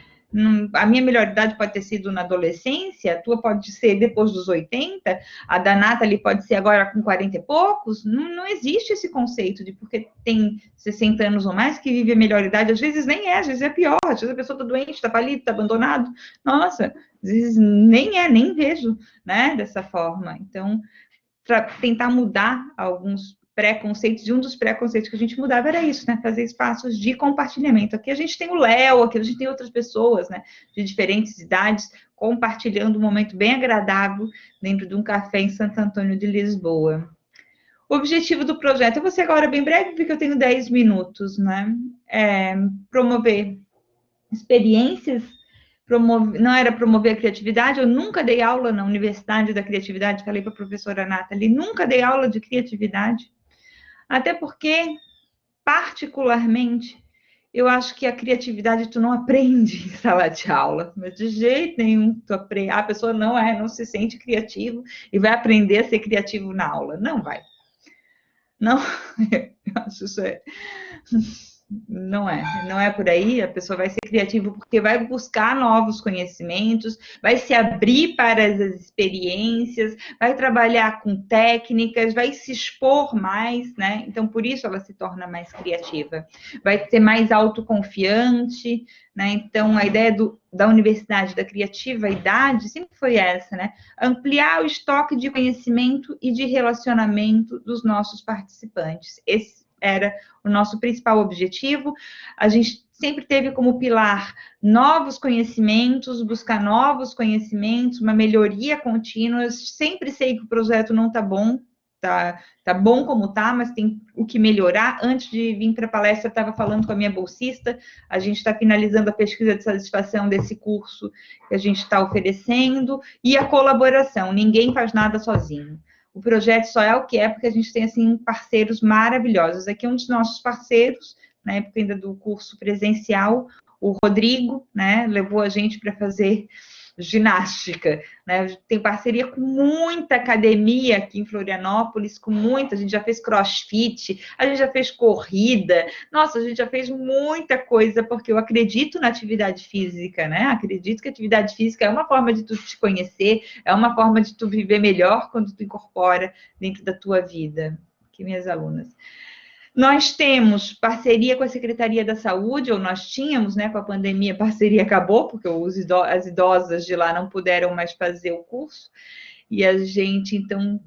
A minha melhor idade pode ter sido na adolescência, a tua pode ser depois dos 80, a da Nathalie pode ser agora com 40 e poucos. Não existe esse conceito de porque tem 60 anos ou mais que vive a melhor idade. Às vezes nem às vezes é pior. Às vezes a pessoa está doente, está falido, está abandonado. Nossa, às vezes nem vejo, né, dessa forma. Então, para tentar mudar alguns preconceitos, e um dos preconceitos que a gente mudava era isso, né? Fazer espaços de compartilhamento. Aqui a gente tem o Léo, aqui a gente tem outras pessoas, né? De diferentes idades, compartilhando um momento bem agradável dentro de um café em Santo Antônio de Lisboa. O objetivo do projeto, eu vou ser agora bem breve, porque eu tenho 10 minutos, né? Promover experiências, não era promover a criatividade, eu nunca dei aula na Universidade da Criatividade, falei para a professora Nathalie, nunca dei aula de criatividade, até porque, particularmente, eu acho que a criatividade tu não aprende em sala de aula, mas de jeito nenhum tu aprende, a pessoa não se sente criativo e vai aprender a ser criativo na aula, não vai. Não, eu acho isso não é por aí, a pessoa vai ser criativa porque vai buscar novos conhecimentos, vai se abrir para as experiências, vai trabalhar com técnicas, vai se expor mais, né? Então, por isso ela se torna mais criativa, vai ser mais autoconfiante, né? Então, a ideia da Universidade da Criatividade sempre foi essa, né? Ampliar o estoque de conhecimento e de relacionamento dos nossos participantes. Esse era o nosso principal objetivo. A gente sempre teve como pilar novos conhecimentos, buscar novos conhecimentos, uma melhoria contínua. Sempre sei que o projeto não está bom, tá bom como está, mas tem o que melhorar. Antes de vir para a palestra, eu estava falando com a minha bolsista, a gente está finalizando a pesquisa de satisfação desse curso que a gente está oferecendo, e a colaboração, ninguém faz nada sozinho. O projeto só é o que é porque a gente tem, assim, parceiros maravilhosos. Aqui é um dos nossos parceiros, na época ainda do curso presencial, o Rodrigo, né, levou a gente para fazer ginástica, né? Tem parceria com muita academia aqui em Florianópolis, a gente já fez crossfit, a gente já fez corrida, nossa, a gente já fez muita coisa, porque eu acredito na atividade física, né? Acredito que a atividade física é uma forma de tu te conhecer, é uma forma de tu viver melhor quando tu incorpora dentro da tua vida. Aqui minhas alunas. Nós temos parceria com a Secretaria da Saúde, ou nós tínhamos, né, com a pandemia, a parceria acabou, porque as idosas de lá não puderam mais fazer o curso, e a gente, então,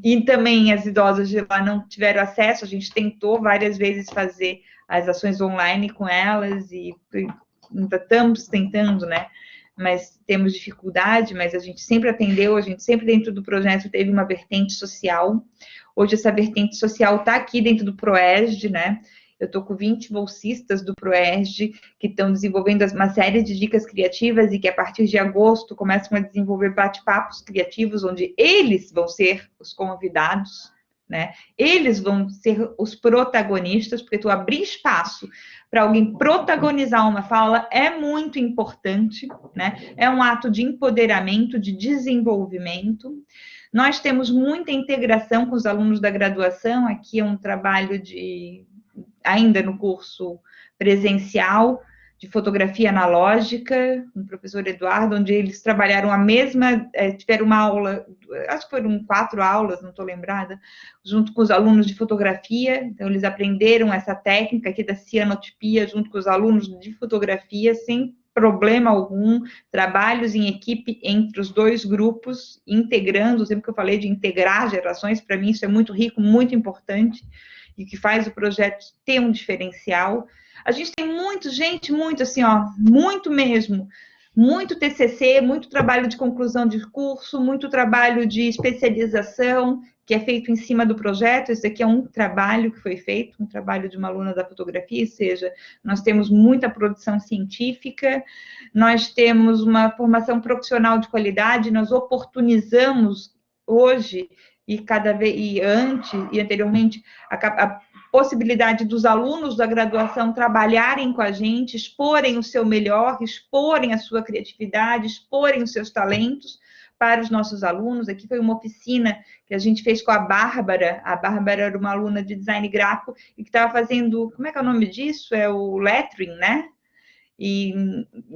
e também as idosas de lá não tiveram acesso, a gente tentou várias vezes fazer as ações online com elas, e ainda estamos tentando, né, mas temos dificuldade, mas a gente sempre atendeu, a gente sempre dentro do projeto teve uma vertente social. Hoje essa vertente social está aqui dentro do ProERD, né? Eu estou com 20 bolsistas do ProERD que estão desenvolvendo uma série de dicas criativas e que a partir de agosto começam a desenvolver bate-papos criativos, onde eles vão ser os convidados, né? Eles vão ser os protagonistas, porque tu abrir espaço para alguém protagonizar uma fala é muito importante, né? É um ato de empoderamento, de desenvolvimento. Nós temos muita integração com os alunos da graduação, aqui é um trabalho ainda no curso presencial, de fotografia analógica, com o professor Eduardo, onde eles trabalharam tiveram uma aula, acho que foram 4 aulas, não estou lembrada, junto com os alunos de fotografia, então eles aprenderam essa técnica aqui da cianotipia, junto com os alunos de fotografia, sem problema algum, trabalhos em equipe entre os 2 grupos, integrando, sempre que eu falei de integrar gerações, para mim isso é muito rico, muito importante, e que faz o projeto ter um diferencial. A gente tem muito assim, ó, muito mesmo, muito TCC, muito trabalho de conclusão de curso, muito trabalho de especialização, que é feito em cima do projeto. Esse aqui é um trabalho que foi feito, um trabalho de uma aluna da fotografia, ou seja, nós temos muita produção científica, nós temos uma formação profissional de qualidade, nós oportunizamos hoje e anteriormente a possibilidade dos alunos da graduação trabalharem com a gente, exporem o seu melhor, exporem a sua criatividade, exporem os seus talentos para os nossos alunos. Aqui foi uma oficina que a gente fez com a Bárbara. A Bárbara era uma aluna de design gráfico e que estava fazendo, como é que é o nome disso? É o lettering, né? E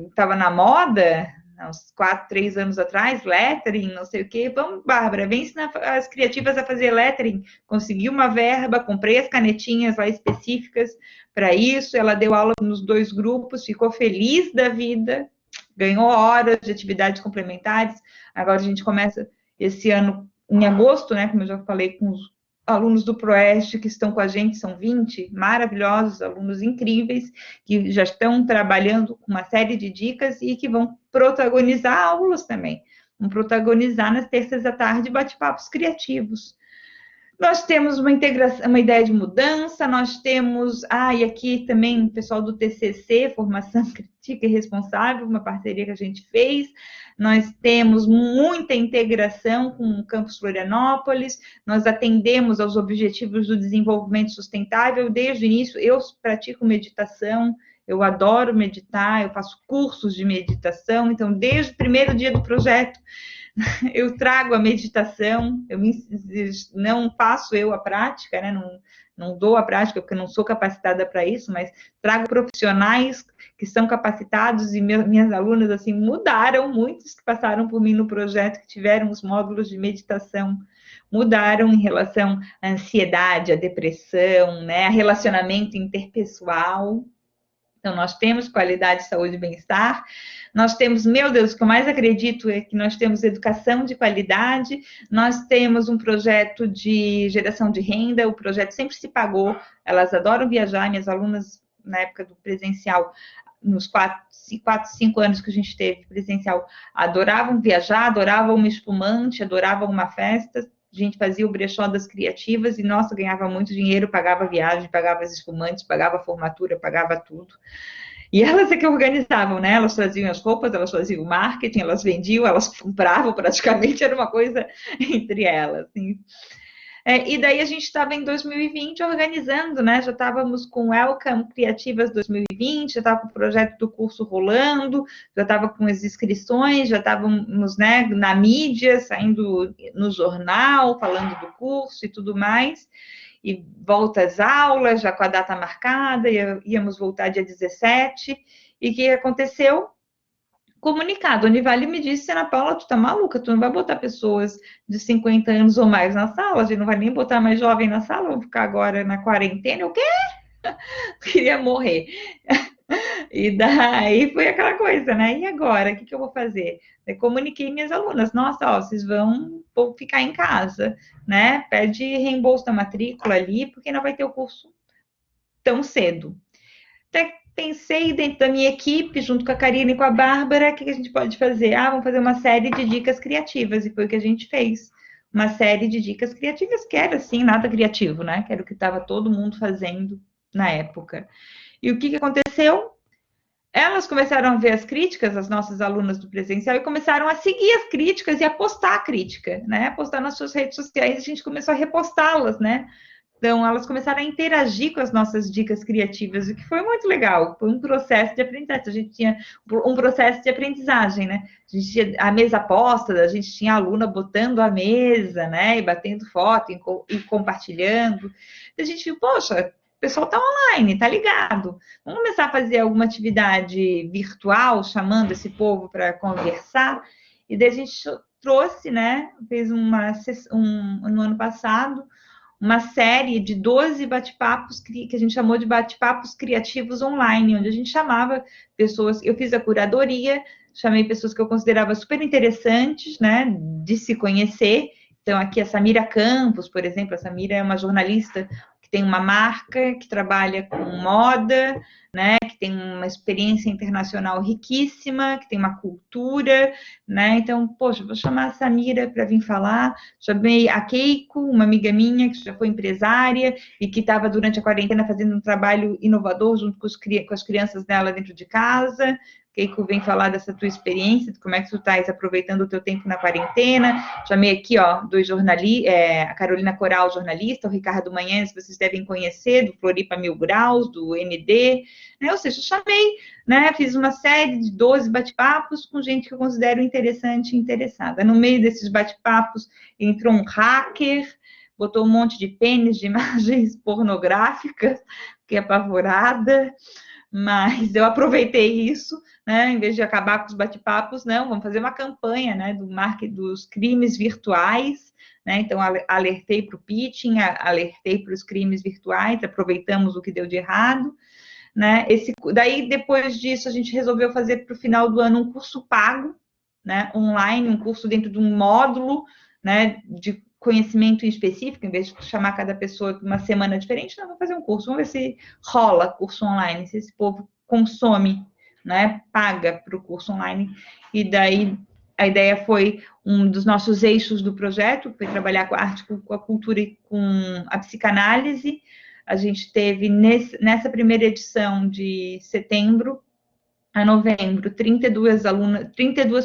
estava na moda, uns 4, 3 anos atrás, lettering, não sei o quê. Vamos, Bárbara, vem ensinar as criativas a fazer lettering. Consegui uma verba, comprei as canetinhas lá específicas para isso. Ela deu aula nos 2 grupos, ficou feliz da vida, ganhou horas de atividades complementares. Agora a gente começa esse ano, em agosto, né, como eu já falei, com os alunos do ProERD que estão com a gente, são 20 maravilhosos, alunos incríveis, que já estão trabalhando com uma série de dicas e que vão protagonizar aulas também. Vão protagonizar nas terças da tarde bate-papos criativos. Nós temos uma integração, uma ideia de mudança, nós temos, e aqui também o pessoal do TCC, Formação Crítica e Responsável, uma parceria que a gente fez. Nós temos muita integração com o Campus Florianópolis, nós atendemos aos objetivos do desenvolvimento sustentável. Desde o início, eu pratico meditação, eu adoro meditar, eu faço cursos de meditação, então, desde o primeiro dia do projeto, eu trago a meditação, não faço eu a prática, né? Não dou a prática, porque eu não sou capacitada para isso, mas trago profissionais que são capacitados, e minhas alunas, assim, mudaram, muitos que passaram por mim no projeto, que tiveram os módulos de meditação, mudaram em relação à ansiedade, à depressão, né? A relacionamento interpessoal. Então, nós temos qualidade, saúde e bem-estar. Nós temos, meu Deus, o que eu mais acredito é que nós temos educação de qualidade, nós temos um projeto de geração de renda, o projeto sempre se pagou, elas adoram viajar, minhas alunas, na época do presencial, nos 4, 5 anos que a gente teve presencial, adoravam viajar, adoravam uma espumante, adoravam uma festa. A gente fazia o brechó das criativas e, nossa, ganhava muito dinheiro, pagava viagem, pagava as espumantes, pagava a formatura, pagava tudo. E elas é que organizavam, né? Elas traziam as roupas, elas faziam o marketing, elas vendiam, elas compravam, praticamente era uma coisa entre elas. Assim. E daí a gente estava em 2020 organizando, né? Já estávamos com Welcome Criativas 2020, já estava com o projeto do curso rolando, já estava com as inscrições, já estávamos, né, na mídia, saindo no jornal, falando do curso e tudo mais. E volta às aulas, já com a data marcada, íamos voltar dia 17. E o que aconteceu? comunicado. A Univale me disse, Ana Paula, tu tá maluca, tu não vai botar pessoas de 50 anos ou mais na sala, a gente não vai nem botar mais jovem na sala, vamos ficar agora na quarentena, eu queria morrer. E daí foi aquela coisa, né? E agora, o que eu vou fazer? Eu comuniquei minhas alunas, nossa, ó, vocês vão ficar em casa, né? Pede reembolso da matrícula ali, porque não vai ter o curso tão cedo. Até pensei dentro da minha equipe, junto com a Karine e com a Bárbara, o que a gente pode fazer? Ah, vamos fazer uma série de dicas criativas, e foi o que a gente fez. Uma série de dicas criativas, que era assim, nada criativo, né? Que era o que estava todo mundo fazendo na época. E o que aconteceu? Elas começaram a ver as críticas, as nossas alunas do presencial, e começaram a seguir as críticas e a postar a crítica, né? Postar nas suas redes sociais, a gente começou a repostá-las, né? Então, elas começaram a interagir com as nossas dicas criativas, o que foi muito legal. Foi um processo de aprendizagem. A gente tinha um processo de aprendizagem, né? A gente tinha a mesa posta, a gente tinha a aluna botando a mesa, né? E batendo foto e compartilhando. E a gente viu, poxa, o pessoal está online, está ligado. Vamos começar a fazer alguma atividade virtual, chamando esse povo para conversar. E daí a gente trouxe, né? Fez no ano passado, uma série de 12 bate-papos que a gente chamou de bate-papos criativos online, onde a gente chamava pessoas, eu fiz a curadoria, chamei pessoas que eu considerava super interessantes, né, de se conhecer. Então, aqui a Samira Campos, por exemplo, a Samira é uma jornalista que tem uma marca, que trabalha com moda, né, que tem uma experiência internacional riquíssima, que tem uma cultura, né? Então, poxa, vou chamar a Samira para vir falar. Chamei a Keiko, uma amiga minha que já foi empresária e que estava durante a quarentena fazendo um trabalho inovador junto com as crianças dela dentro de casa. Keiko vem falar dessa tua experiência, de como é que tu estás aproveitando o teu tempo na quarentena. Chamei aqui, ó, dois jornalistas, a Carolina Coral, jornalista, o Ricardo Manhães, vocês devem conhecer, do Floripa Mil Graus, do ND, né? Ou seja, chamei, né? Fiz uma série de 12 bate-papos com gente que eu considero interessante e interessada. No meio desses bate-papos entrou um hacker, botou um monte de pênis, de imagens pornográficas, fiquei apavorada, mas eu aproveitei isso, né? Em vez de acabar com os bate-papos, não, vamos fazer uma campanha, né? Do marketing dos crimes virtuais, né? Então alertei para o pitching, alertei para os crimes virtuais, aproveitamos o que deu de errado, né? Daí depois disso a gente resolveu fazer para o final do ano um curso pago, né? Online, um curso dentro de um módulo, né? De conhecimento específico, em vez de chamar cada pessoa de uma semana diferente, não, vamos fazer um curso, vamos ver se rola curso online, se esse povo consome, né, paga para o curso online. E daí a ideia foi um dos nossos eixos do projeto, foi trabalhar com a arte, com a cultura e com a psicanálise. A gente teve nessa primeira edição de setembro a novembro, 32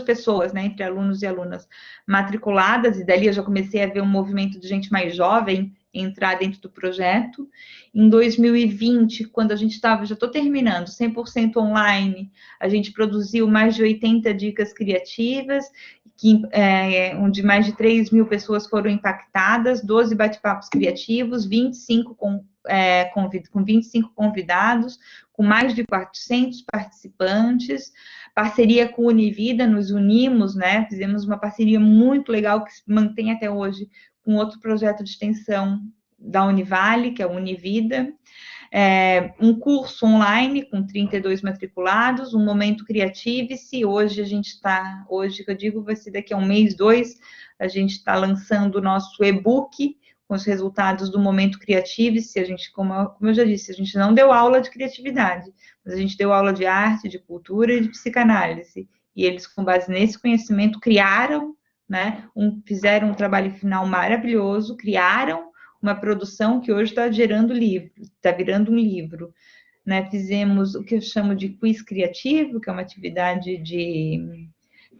pessoas, né, entre alunos e alunas matriculadas, e dali eu já comecei a ver um movimento de gente mais jovem entrar dentro do projeto. Em 2020, quando a gente estava, já estou terminando, 100% online, a gente produziu mais de 80 dicas criativas, onde mais de 3 mil pessoas foram impactadas, 12 bate-papos criativos, 25 com 25 convidados, com mais de 400 participantes, parceria com a Univida, nos unimos, né? Fizemos uma parceria muito legal que se mantém até hoje com outro projeto de extensão da Univale, que é a Univida, um curso online com 32 matriculados, um momento Criative-se, hoje que eu digo, vai ser daqui a um mês, 2, a gente está lançando o nosso e-book com os resultados do momento Criative-se. A gente, como eu já disse, a gente não deu aula de criatividade, mas a gente deu aula de arte, de cultura e de psicanálise, e eles, com base nesse conhecimento, criaram, né, fizeram um trabalho final maravilhoso, criaram uma produção que hoje está gerando livro, está virando um livro, né? Fizemos o que eu chamo de quiz criativo, que é uma atividade de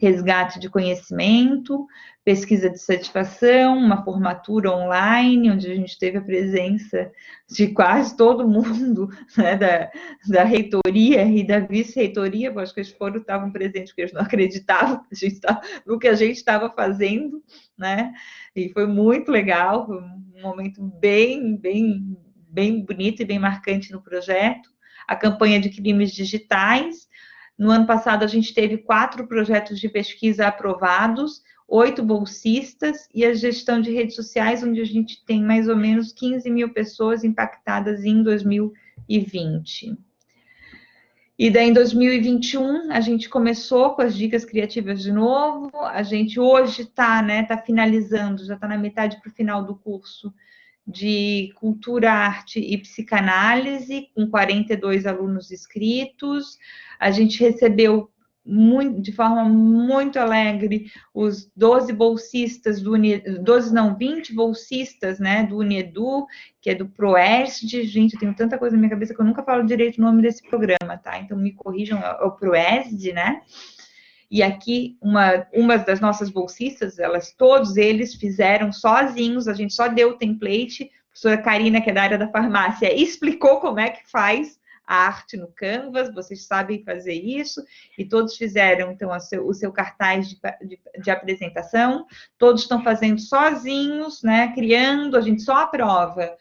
resgate de conhecimento, pesquisa de satisfação, uma formatura online, onde a gente teve a presença de quase todo mundo, né, da reitoria e da vice-reitoria, acho que eles estavam presentes porque eles não acreditavam no que a gente estava fazendo, né, e foi muito legal, foi um momento bem bonito e bem marcante no projeto. A campanha de crimes digitais, No ano passado, a gente teve 4 projetos de pesquisa aprovados, 8 bolsistas e a gestão de redes sociais, onde a gente tem mais ou menos 15 mil pessoas impactadas em 2020. E daí, em 2021, a gente começou com as dicas criativas de novo. A gente hoje está, né, tá finalizando, já está na metade para o final do curso de Cultura, Arte e Psicanálise, com 42 alunos inscritos. A gente recebeu de forma muito alegre os 12 bolsistas do 20 bolsistas, né, do Unedu, que é do ProESD. Gente, eu tenho tanta coisa na minha cabeça que eu nunca falo direito o nome desse programa, tá? Então me corrijam, é o ProESD, né? E aqui, uma das nossas bolsistas, todos eles fizeram sozinhos, a gente só deu o template, a professora Karina, que é da área da farmácia, explicou como é que faz a arte no Canvas, vocês sabem fazer isso, e todos fizeram, então, o seu cartaz de apresentação, todos estão fazendo sozinhos, né, criando, a gente só aprova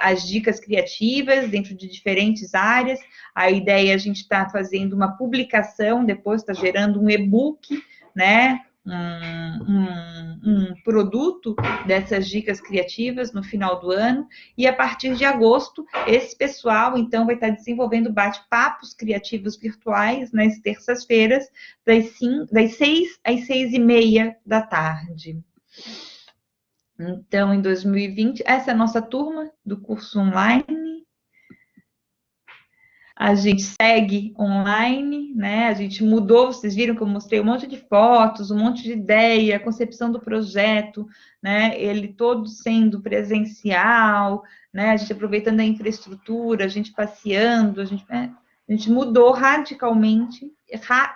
as dicas criativas dentro de diferentes áreas. A ideia é a gente está fazendo uma publicação, depois está gerando um e-book, né, um produto dessas dicas criativas no final do ano, e a partir de agosto, esse pessoal, então, vai estar desenvolvendo bate-papos criativos virtuais nas terças-feiras, das 6 às 6h30 da tarde. Então, em 2020, essa é a nossa turma do curso online. A gente segue online, né? A gente mudou, vocês viram que eu mostrei um monte de fotos, um monte de ideia, a concepção do projeto, né? Ele todo sendo presencial, né? A gente aproveitando a infraestrutura, a gente passeando, a gente mudou radicalmente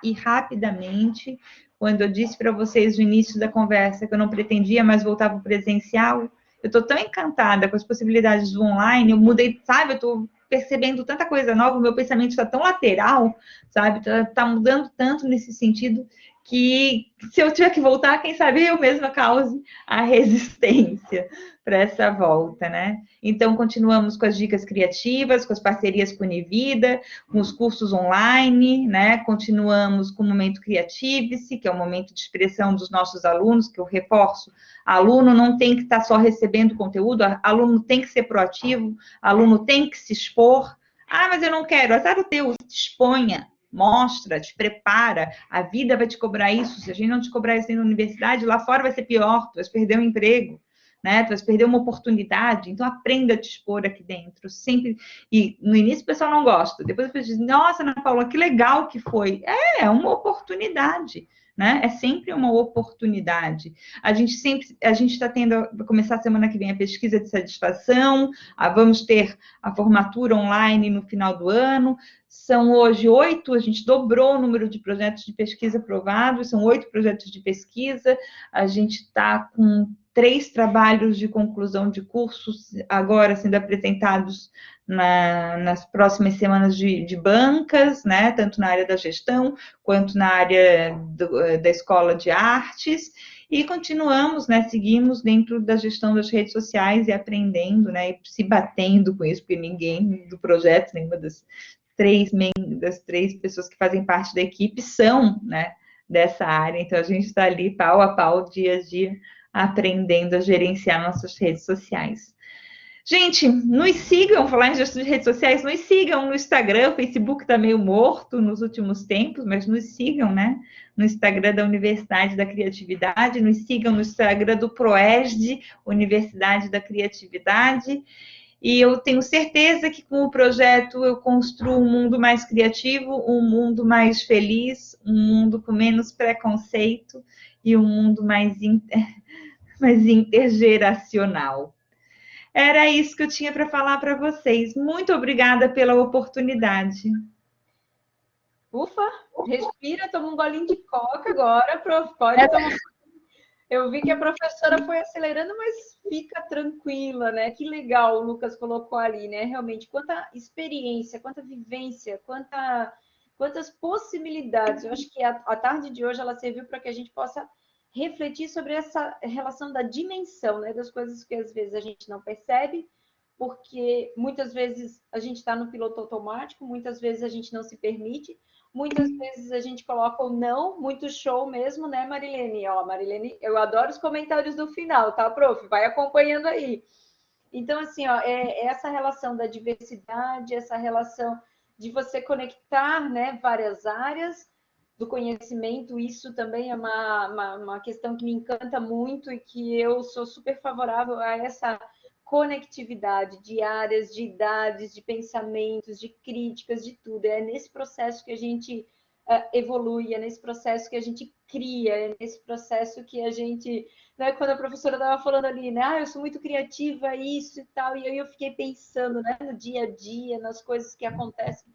e rapidamente. Quando eu disse para vocês no início da conversa que eu não pretendia mais voltar para o presencial, eu estou tão encantada com as possibilidades do online, eu mudei, sabe? Eu estou percebendo tanta coisa nova, o meu pensamento está tão lateral, sabe? Tá mudando tanto nesse sentido que se eu tiver que voltar, quem sabe eu mesma cause a resistência para essa volta, né? Então, continuamos com as dicas criativas, com as parcerias com a Univida, com os cursos online, né? Continuamos com o Momento Criativice, que é o momento de expressão dos nossos alunos, que eu reforço, aluno não tem que estar só recebendo conteúdo, aluno tem que ser proativo, aluno tem que se expor. Ah, mas eu não quero, azar o teu, te exponha, mostra, te prepara, a vida vai te cobrar isso, se a gente não te cobrar isso na universidade, lá fora vai ser pior, tu vai perder o emprego, né? Tu vai perder uma oportunidade, então aprenda a te expor aqui dentro, sempre. E no início o pessoal não gosta, depois o pessoal diz, nossa, Ana Paula, que legal que foi. É uma oportunidade, né? É sempre uma oportunidade. A gente está tendo, vai começar a semana que vem a pesquisa de satisfação, vamos ter a formatura online no final do ano. São hoje 8, a gente dobrou o número de projetos de pesquisa aprovados, são 8 projetos de pesquisa, a gente está com 3 trabalhos de conclusão de cursos agora sendo apresentados nas próximas semanas de bancas, né, tanto na área da gestão, quanto na área da escola de artes, e continuamos, né, seguimos dentro da gestão das redes sociais e aprendendo, né, e se batendo com isso, porque ninguém do projeto, nenhuma das 3 pessoas que fazem parte da equipe são, né, dessa área, então a gente está ali pau a pau, dia a dia, aprendendo a gerenciar nossas redes sociais. Gente, nos sigam, falar em gestão de redes sociais, nos sigam no Instagram, o Facebook está meio morto nos últimos tempos, mas nos sigam, né? No Instagram da Universidade da Criatividade, nos sigam no Instagram do ProESD, Universidade da Criatividade, e eu tenho certeza que com o projeto eu construo um mundo mais criativo, um mundo mais feliz, um mundo com menos preconceito e um mundo mais intergeracional. Era isso que eu tinha para falar para vocês. Muito obrigada pela oportunidade. Ufa, respira, toma um golinho de coca agora, prof, pode tomar. Eu vi que a professora foi acelerando, mas fica tranquila, né? Que legal o Lucas colocou ali, né? Realmente, quanta experiência, quanta vivência, quantas possibilidades. Eu acho que a tarde de hoje ela serviu para que a gente possa refletir sobre essa relação da dimensão, né? Das coisas que às vezes a gente não percebe, porque muitas vezes a gente está no piloto automático, muitas vezes a gente não se permite, Muitas vezes a gente coloca o não, muito show mesmo, né, Marilene? Ó, Marilene, eu adoro os comentários do final, tá, prof? Vai acompanhando aí. Então, assim, ó, é essa relação da diversidade, essa relação de você conectar, né, várias áreas do conhecimento, isso também é uma questão que me encanta muito e que eu sou super favorável a essa conectividade de áreas, de idades, de pensamentos, de críticas, de tudo. É nesse processo que a gente evolui, é nesse processo que a gente cria, é nesse processo que a gente, né, quando a professora estava falando ali, né, eu sou muito criativa, isso e tal, e aí eu fiquei pensando, né, no dia a dia, nas coisas que acontecem.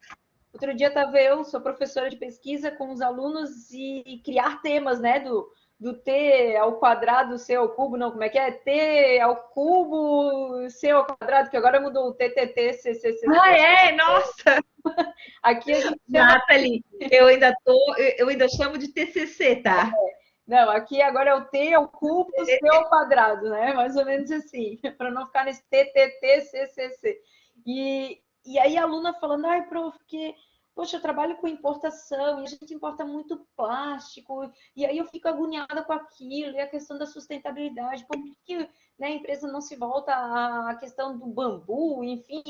Outro dia estava eu, sou professora de pesquisa com os alunos e criar temas, né, do T ao quadrado, C ao cubo, não, como é que é? T ao cubo, C ao quadrado, que agora mudou o TTT, CCC. Ah, é? Nossa! Aqui a gente chama... Nathalie, eu ainda chamo de TCC, tá? Não, aqui agora é o T ao cubo, C ao quadrado, né? Mais ou menos assim, para não ficar nesse TTT, CCC. E aí a aluna falando, ai, prof, porque, poxa, eu trabalho com importação e a gente importa muito plástico, e aí eu fico agoniada com aquilo, e a questão da sustentabilidade, por que, né, a empresa não se volta à questão do bambu, enfim.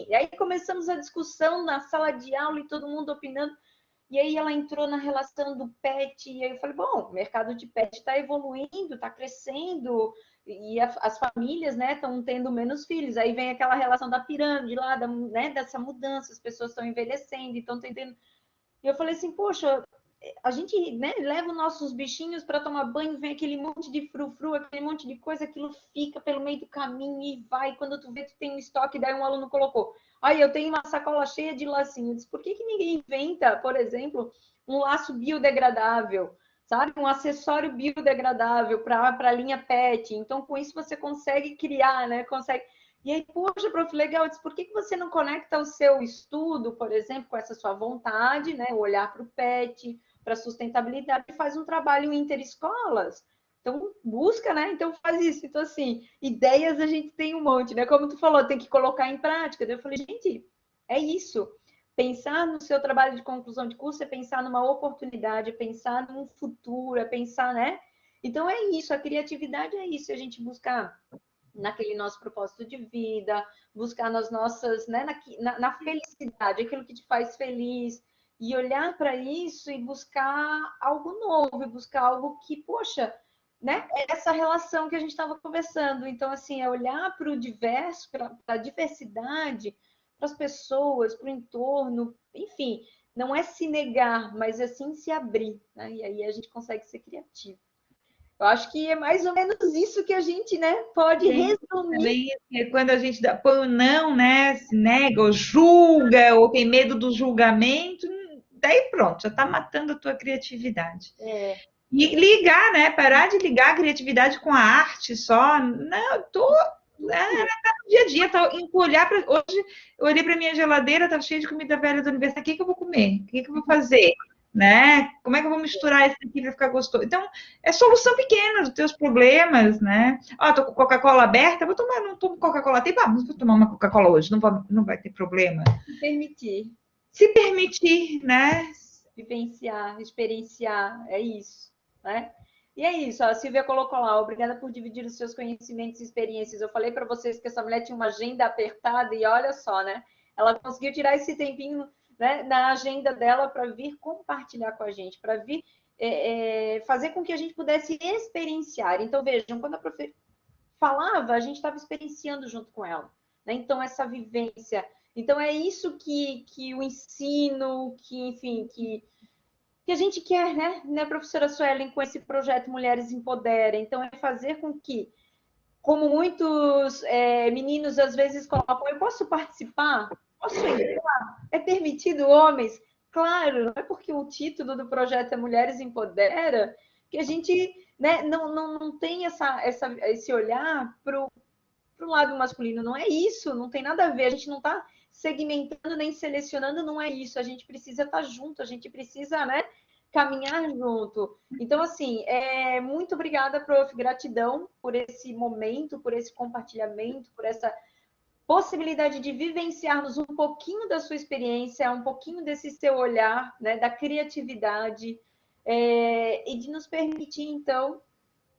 E aí começamos a discussão na sala de aula e todo mundo opinando. E aí ela entrou na relação do pet, e aí eu falei, bom, o mercado de pet está evoluindo, está crescendo, e as famílias, né, estão tendo menos filhos. Aí vem aquela relação da pirâmide lá, né, dessa mudança, as pessoas estão envelhecendo, estão tentando... E eu falei assim, poxa, a gente, né, leva os nossos bichinhos para tomar banho, vem aquele monte de frufru, aquele monte de coisa, aquilo fica pelo meio do caminho e vai. Quando tu vê, tu tem um estoque, daí um aluno colocou. Aí eu tenho uma sacola cheia de lacinhos. Por que ninguém inventa, por exemplo, um laço biodegradável? Sabe? Um acessório biodegradável para a linha PET. Então, com isso, você consegue criar, né? Consegue. E aí, poxa, prof, legal, por que você não conecta o seu estudo, por exemplo, com essa sua vontade, né? O olhar para o PET, para sustentabilidade, e faz um trabalho interescolas. Então, busca, né? Então, faz isso. Então, assim, ideias a gente tem um monte, né? Como tu falou, tem que colocar em prática. Eu falei, gente, é isso. Pensar no seu trabalho de conclusão de curso é pensar numa oportunidade, é pensar num futuro, é pensar, né? Então, é isso. A criatividade é isso. A gente buscar naquele nosso propósito de vida, buscar nas nossas, né, na felicidade, aquilo que te faz feliz, e olhar para isso e buscar algo novo, e buscar algo que, poxa, né, é essa relação que a gente estava conversando. Então, assim, é olhar para o diverso, para a diversidade, para as pessoas, para o entorno, enfim, não é se negar, mas é sim se abrir, né? E aí a gente consegue ser criativo. Eu acho que é mais ou menos isso que a gente, né, pode resumir. Também quando a gente põe o não, né? Se nega ou julga, ou tem medo do julgamento, daí pronto, já está matando a tua criatividade. É, E ligar, né? Parar de ligar a criatividade com a arte só. Não, eu tô. Tá no dia a dia, tá, olhar para. Hoje eu olhei para minha geladeira, tá cheia de comida velha da universidade. O que eu vou comer? O que eu vou fazer? Né? Como é que eu vou misturar isso aqui para ficar gostoso? Então, é solução pequena dos teus problemas, né? Ó, tô com Coca-Cola aberta, vou tomar, não tomo Coca-Cola, tem, vamos tomar uma Coca-Cola hoje, não vai ter problema. se permitir, Se permitir, né? vivenciar, experienciar, é isso, né? E é isso, a Silvia colocou lá, obrigada por dividir os seus conhecimentos e experiências. Eu falei para vocês que essa mulher tinha uma agenda apertada e olha só, né? Ela conseguiu tirar esse tempinho, né, na agenda dela para vir compartilhar com a gente, para vir fazer com que a gente pudesse experienciar. Então, vejam, quando a professora falava, a gente estava experienciando junto com ela. Né? Então, essa vivência. Então, é isso que o ensino, que, enfim, que a gente quer, né, professora Suelen, com esse projeto Mulheres Empoderem. Então, é fazer com que, como muitos meninos às vezes colocam, eu posso participar? Posso entrar? É permitido homens? Claro, não é porque o título do projeto é Mulheres Empodera que a gente, né, não tem esse olhar para o lado masculino. Não é isso, não tem nada a ver. A gente não está segmentando nem selecionando, não é isso. A gente precisa estar junto, a gente precisa, né, caminhar junto. Então, assim, muito obrigada, prof. Gratidão por esse momento, por esse compartilhamento, por essa possibilidade de vivenciarmos um pouquinho da sua experiência, um pouquinho desse seu olhar, né, da criatividade, e de nos permitir, então,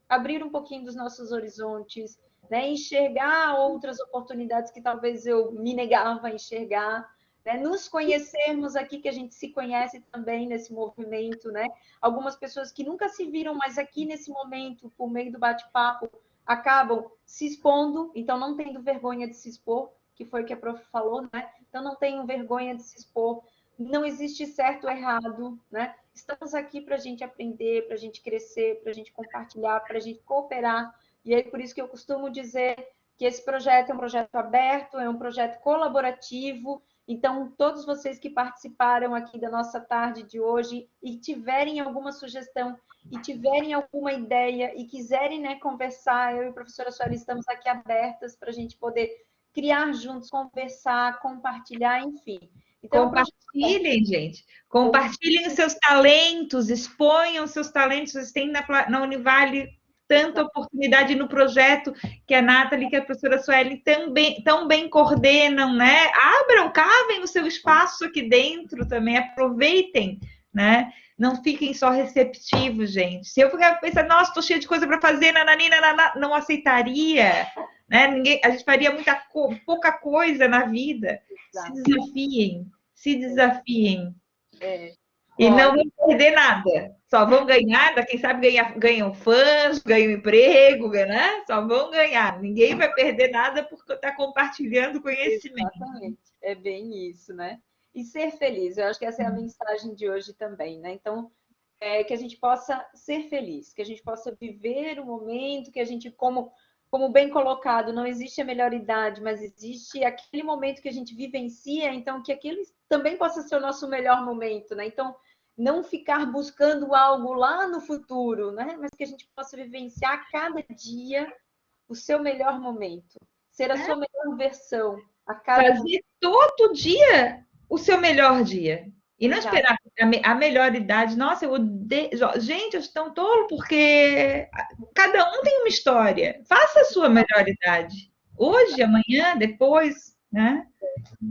abrir um pouquinho dos nossos horizontes, né, enxergar outras oportunidades que talvez eu me negava a enxergar, né, nos conhecermos aqui, que a gente se conhece também nesse movimento, né? Algumas pessoas que nunca se viram, mas aqui nesse momento, por meio do bate-papo, acabam se expondo, então não tendo vergonha de se expor, que foi o que a prof falou, né? Então não tenham vergonha de se expor, não existe certo ou errado, né? Estamos aqui para a gente aprender, para a gente crescer, para a gente compartilhar, para a gente cooperar. E aí, por isso que eu costumo dizer que esse projeto é um projeto aberto, é um projeto colaborativo. Então, todos vocês que participaram aqui da nossa tarde de hoje e tiverem alguma sugestão e tiverem alguma ideia e quiserem, né, conversar, eu e a professora Sueli estamos aqui abertas para a gente poder criar juntos, conversar, compartilhar, enfim. Então, compartilhem, gente. Compartilhem os seus talentos, exponham os seus talentos. Vocês têm na Univale tanta oportunidade no projeto que a Nathalie, que a professora Sueli tão bem coordenam, né? Abram, cavem o seu espaço aqui dentro também, aproveitem, né? Não fiquem só receptivos, gente. Se eu ficar pensando, nossa, estou cheia de coisa para fazer, nananina, não aceitaria, né? A gente faria pouca coisa na vida. Se desafiem, se desafiem. E não vão perder nada. Só vão ganhar, quem sabe ganham fãs, ganham emprego, né? Só vão ganhar. Ninguém vai perder nada porque está compartilhando conhecimento. Exatamente. É bem isso, né? E ser feliz. Eu acho que essa é a mensagem de hoje também, né? Então, que a gente possa ser feliz, que a gente possa viver o momento, que a gente, como bem colocado, não existe a melhor idade, mas existe aquele momento que a gente vivencia, então que aquele também possa ser o nosso melhor momento, né? Então, não ficar buscando algo lá no futuro, né? Mas que a gente possa vivenciar cada dia o seu melhor momento, ser a sua melhor versão a cada Fazer todo dia o seu melhor dia. E não Exato. esperar a melhor idade. Nossa, eu odeio. Gente, eu estou tolo porque cada um tem uma história. Faça a sua melhor idade. Hoje, amanhã, depois, né?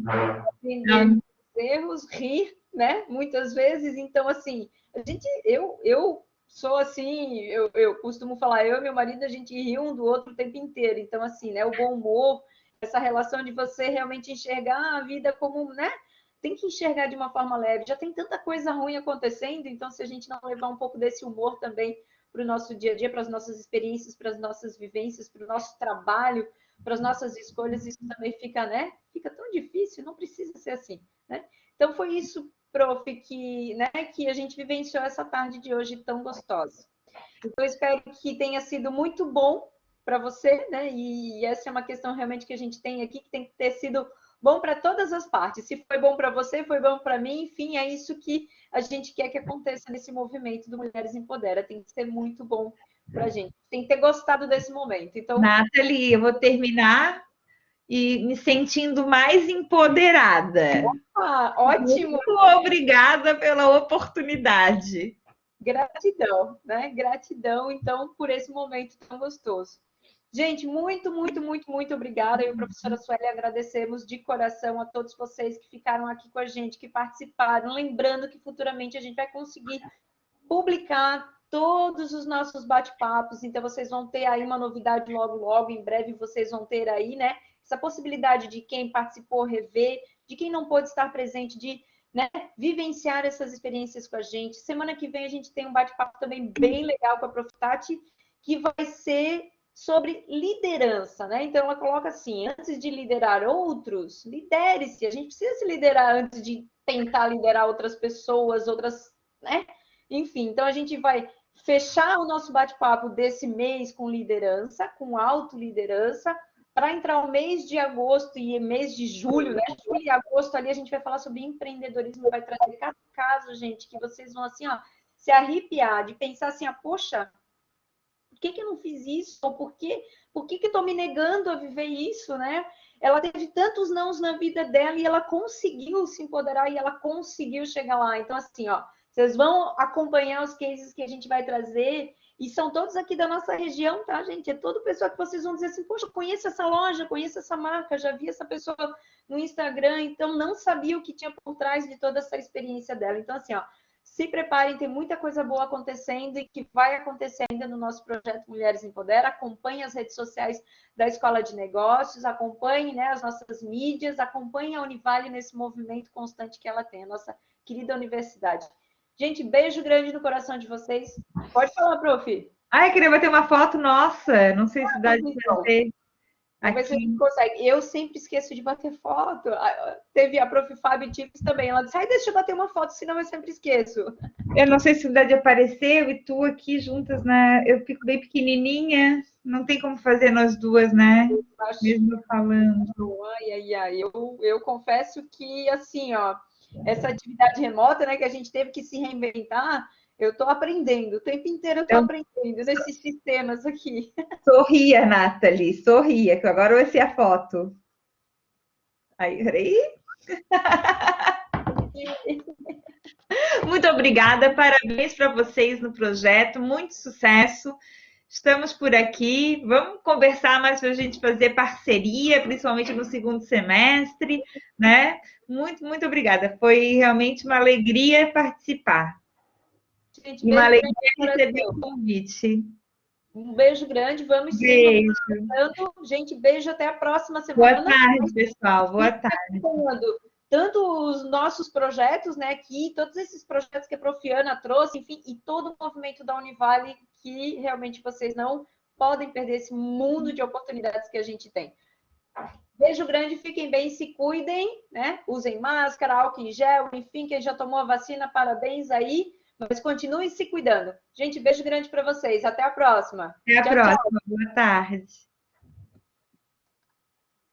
Aprender com os erros, rir, né? Muitas vezes. Então, assim, eu sou assim, eu costumo falar, eu e meu marido, a gente ri um do outro o tempo inteiro. Então, assim, né? O bom humor, essa relação de você realmente enxergar a vida como, né? Tem que enxergar de uma forma leve. Já tem tanta coisa ruim acontecendo, então se a gente não levar um pouco desse humor também para o nosso dia a dia, para as nossas experiências, para as nossas vivências, para o nosso trabalho, para as nossas escolhas, isso também fica, né? Fica tão difícil, não precisa ser assim, né? Então foi isso, prof, que a gente vivenciou essa tarde de hoje tão gostosa. Então, espero que tenha sido muito bom para você, né? E essa é uma questão realmente que a gente tem aqui, que tem que ter sido bom para todas as partes. Se foi bom para você, foi bom para mim, enfim, é isso que a gente quer que aconteça nesse movimento do Mulheres Empodera. Tem que ser muito bom para a gente. Tem que ter gostado desse momento. Então, Nathalie, eu vou terminar e me sentindo mais empoderada. Ótimo! Muito obrigada pela oportunidade. Gratidão, né? Gratidão, então, por esse momento tão gostoso. Gente, muito, muito, muito, muito obrigada. Eu e a professora Sueli agradecemos de coração a todos vocês que ficaram aqui com a gente, que participaram. Lembrando que futuramente a gente vai conseguir publicar todos os nossos bate-papos, então vocês vão ter aí uma novidade logo, logo, em breve vocês vão ter aí, né? Essa possibilidade de quem participou rever, de quem não pôde estar presente, de, né, vivenciar essas experiências com a gente. Semana que vem a gente tem um bate-papo também bem legal com a Prof. Tati, que vai ser sobre liderança, né? Então ela coloca assim, antes de liderar outros, lidere-se. A gente precisa se liderar antes de tentar liderar outras pessoas, outras, né? Enfim, então a gente vai fechar o nosso bate-papo desse mês com liderança, com autoliderança, para entrar o mês de agosto e mês de julho, né? Julho e agosto ali a gente vai falar sobre empreendedorismo, vai trazer cada caso, gente, que vocês vão assim, ó, se arrepiar, de pensar assim, ah, poxa, por que eu não fiz isso? Ou por que estou me negando a viver isso, né? Ela teve tantos nãos na vida dela e ela conseguiu se empoderar e ela conseguiu chegar lá. Então, assim, ó, vocês vão acompanhar os cases que a gente vai trazer E são todos aqui da nossa região, tá, gente? É todo pessoal que vocês vão dizer assim, poxa, conheço essa loja, conheço essa marca, já vi essa pessoa no Instagram, então não sabia o que tinha por trás de toda essa experiência dela. Então, assim, ó, se preparem, tem muita coisa boa acontecendo e que vai acontecer ainda no nosso projeto Mulheres Empodera. Acompanhe as redes sociais da Escola de Negócios, acompanhe, né, as nossas mídias, acompanhe a Univale nesse movimento constante que ela tem, a nossa querida universidade. Gente, beijo grande no coração de vocês. Pode falar, prof. Ai, queria bater uma foto, nossa, não sei se dá de Então, fazer vamos ver se a gente aqui. consegue. Eu sempre esqueço de bater foto. Teve a prof. Fábio Tips também. Ela disse, ai, deixa eu bater uma foto, senão eu sempre esqueço. Eu não sei se dá de aparecer, eu e tu aqui juntas, né? Eu fico bem pequenininha, não tem como fazer nós duas, né? Acho. Mesmo eu falando. Ai, ai, ai. Eu confesso que, assim, ó, essa atividade remota, né, que a gente teve que se reinventar, eu estou aprendendo. O tempo inteiro eu estou Então, aprendendo nesses sistemas aqui. sorria, Nathalie, sorria, que agora vai ser a foto. Aí, peraí. Muito obrigada, parabéns para vocês no projeto, muito sucesso. Estamos por aqui, vamos conversar mais para a gente fazer parceria, principalmente no segundo semestre, né? Muito, muito obrigada. Foi realmente uma alegria participar Gente, e uma beijo grande alegria no receber o coração. convite. Um beijo grande, vamos sim, vamos Beijo. conversando. Gente, beijo até a próxima Boa semana. tarde, pessoal. Boa E tarde. acompanhando tanto os nossos projetos, né, aqui, todos esses projetos que a Profiana trouxe, enfim, e todo o movimento da Univale, que realmente vocês não podem perder esse mundo de oportunidades que a gente tem. Beijo grande, fiquem bem, se cuidem, né? Usem máscara, álcool em gel, enfim, quem já tomou a vacina, parabéns aí, mas continuem se cuidando. Gente, beijo grande para vocês. Até a próxima. Até a Tchau, tchau. próxima. Boa tarde.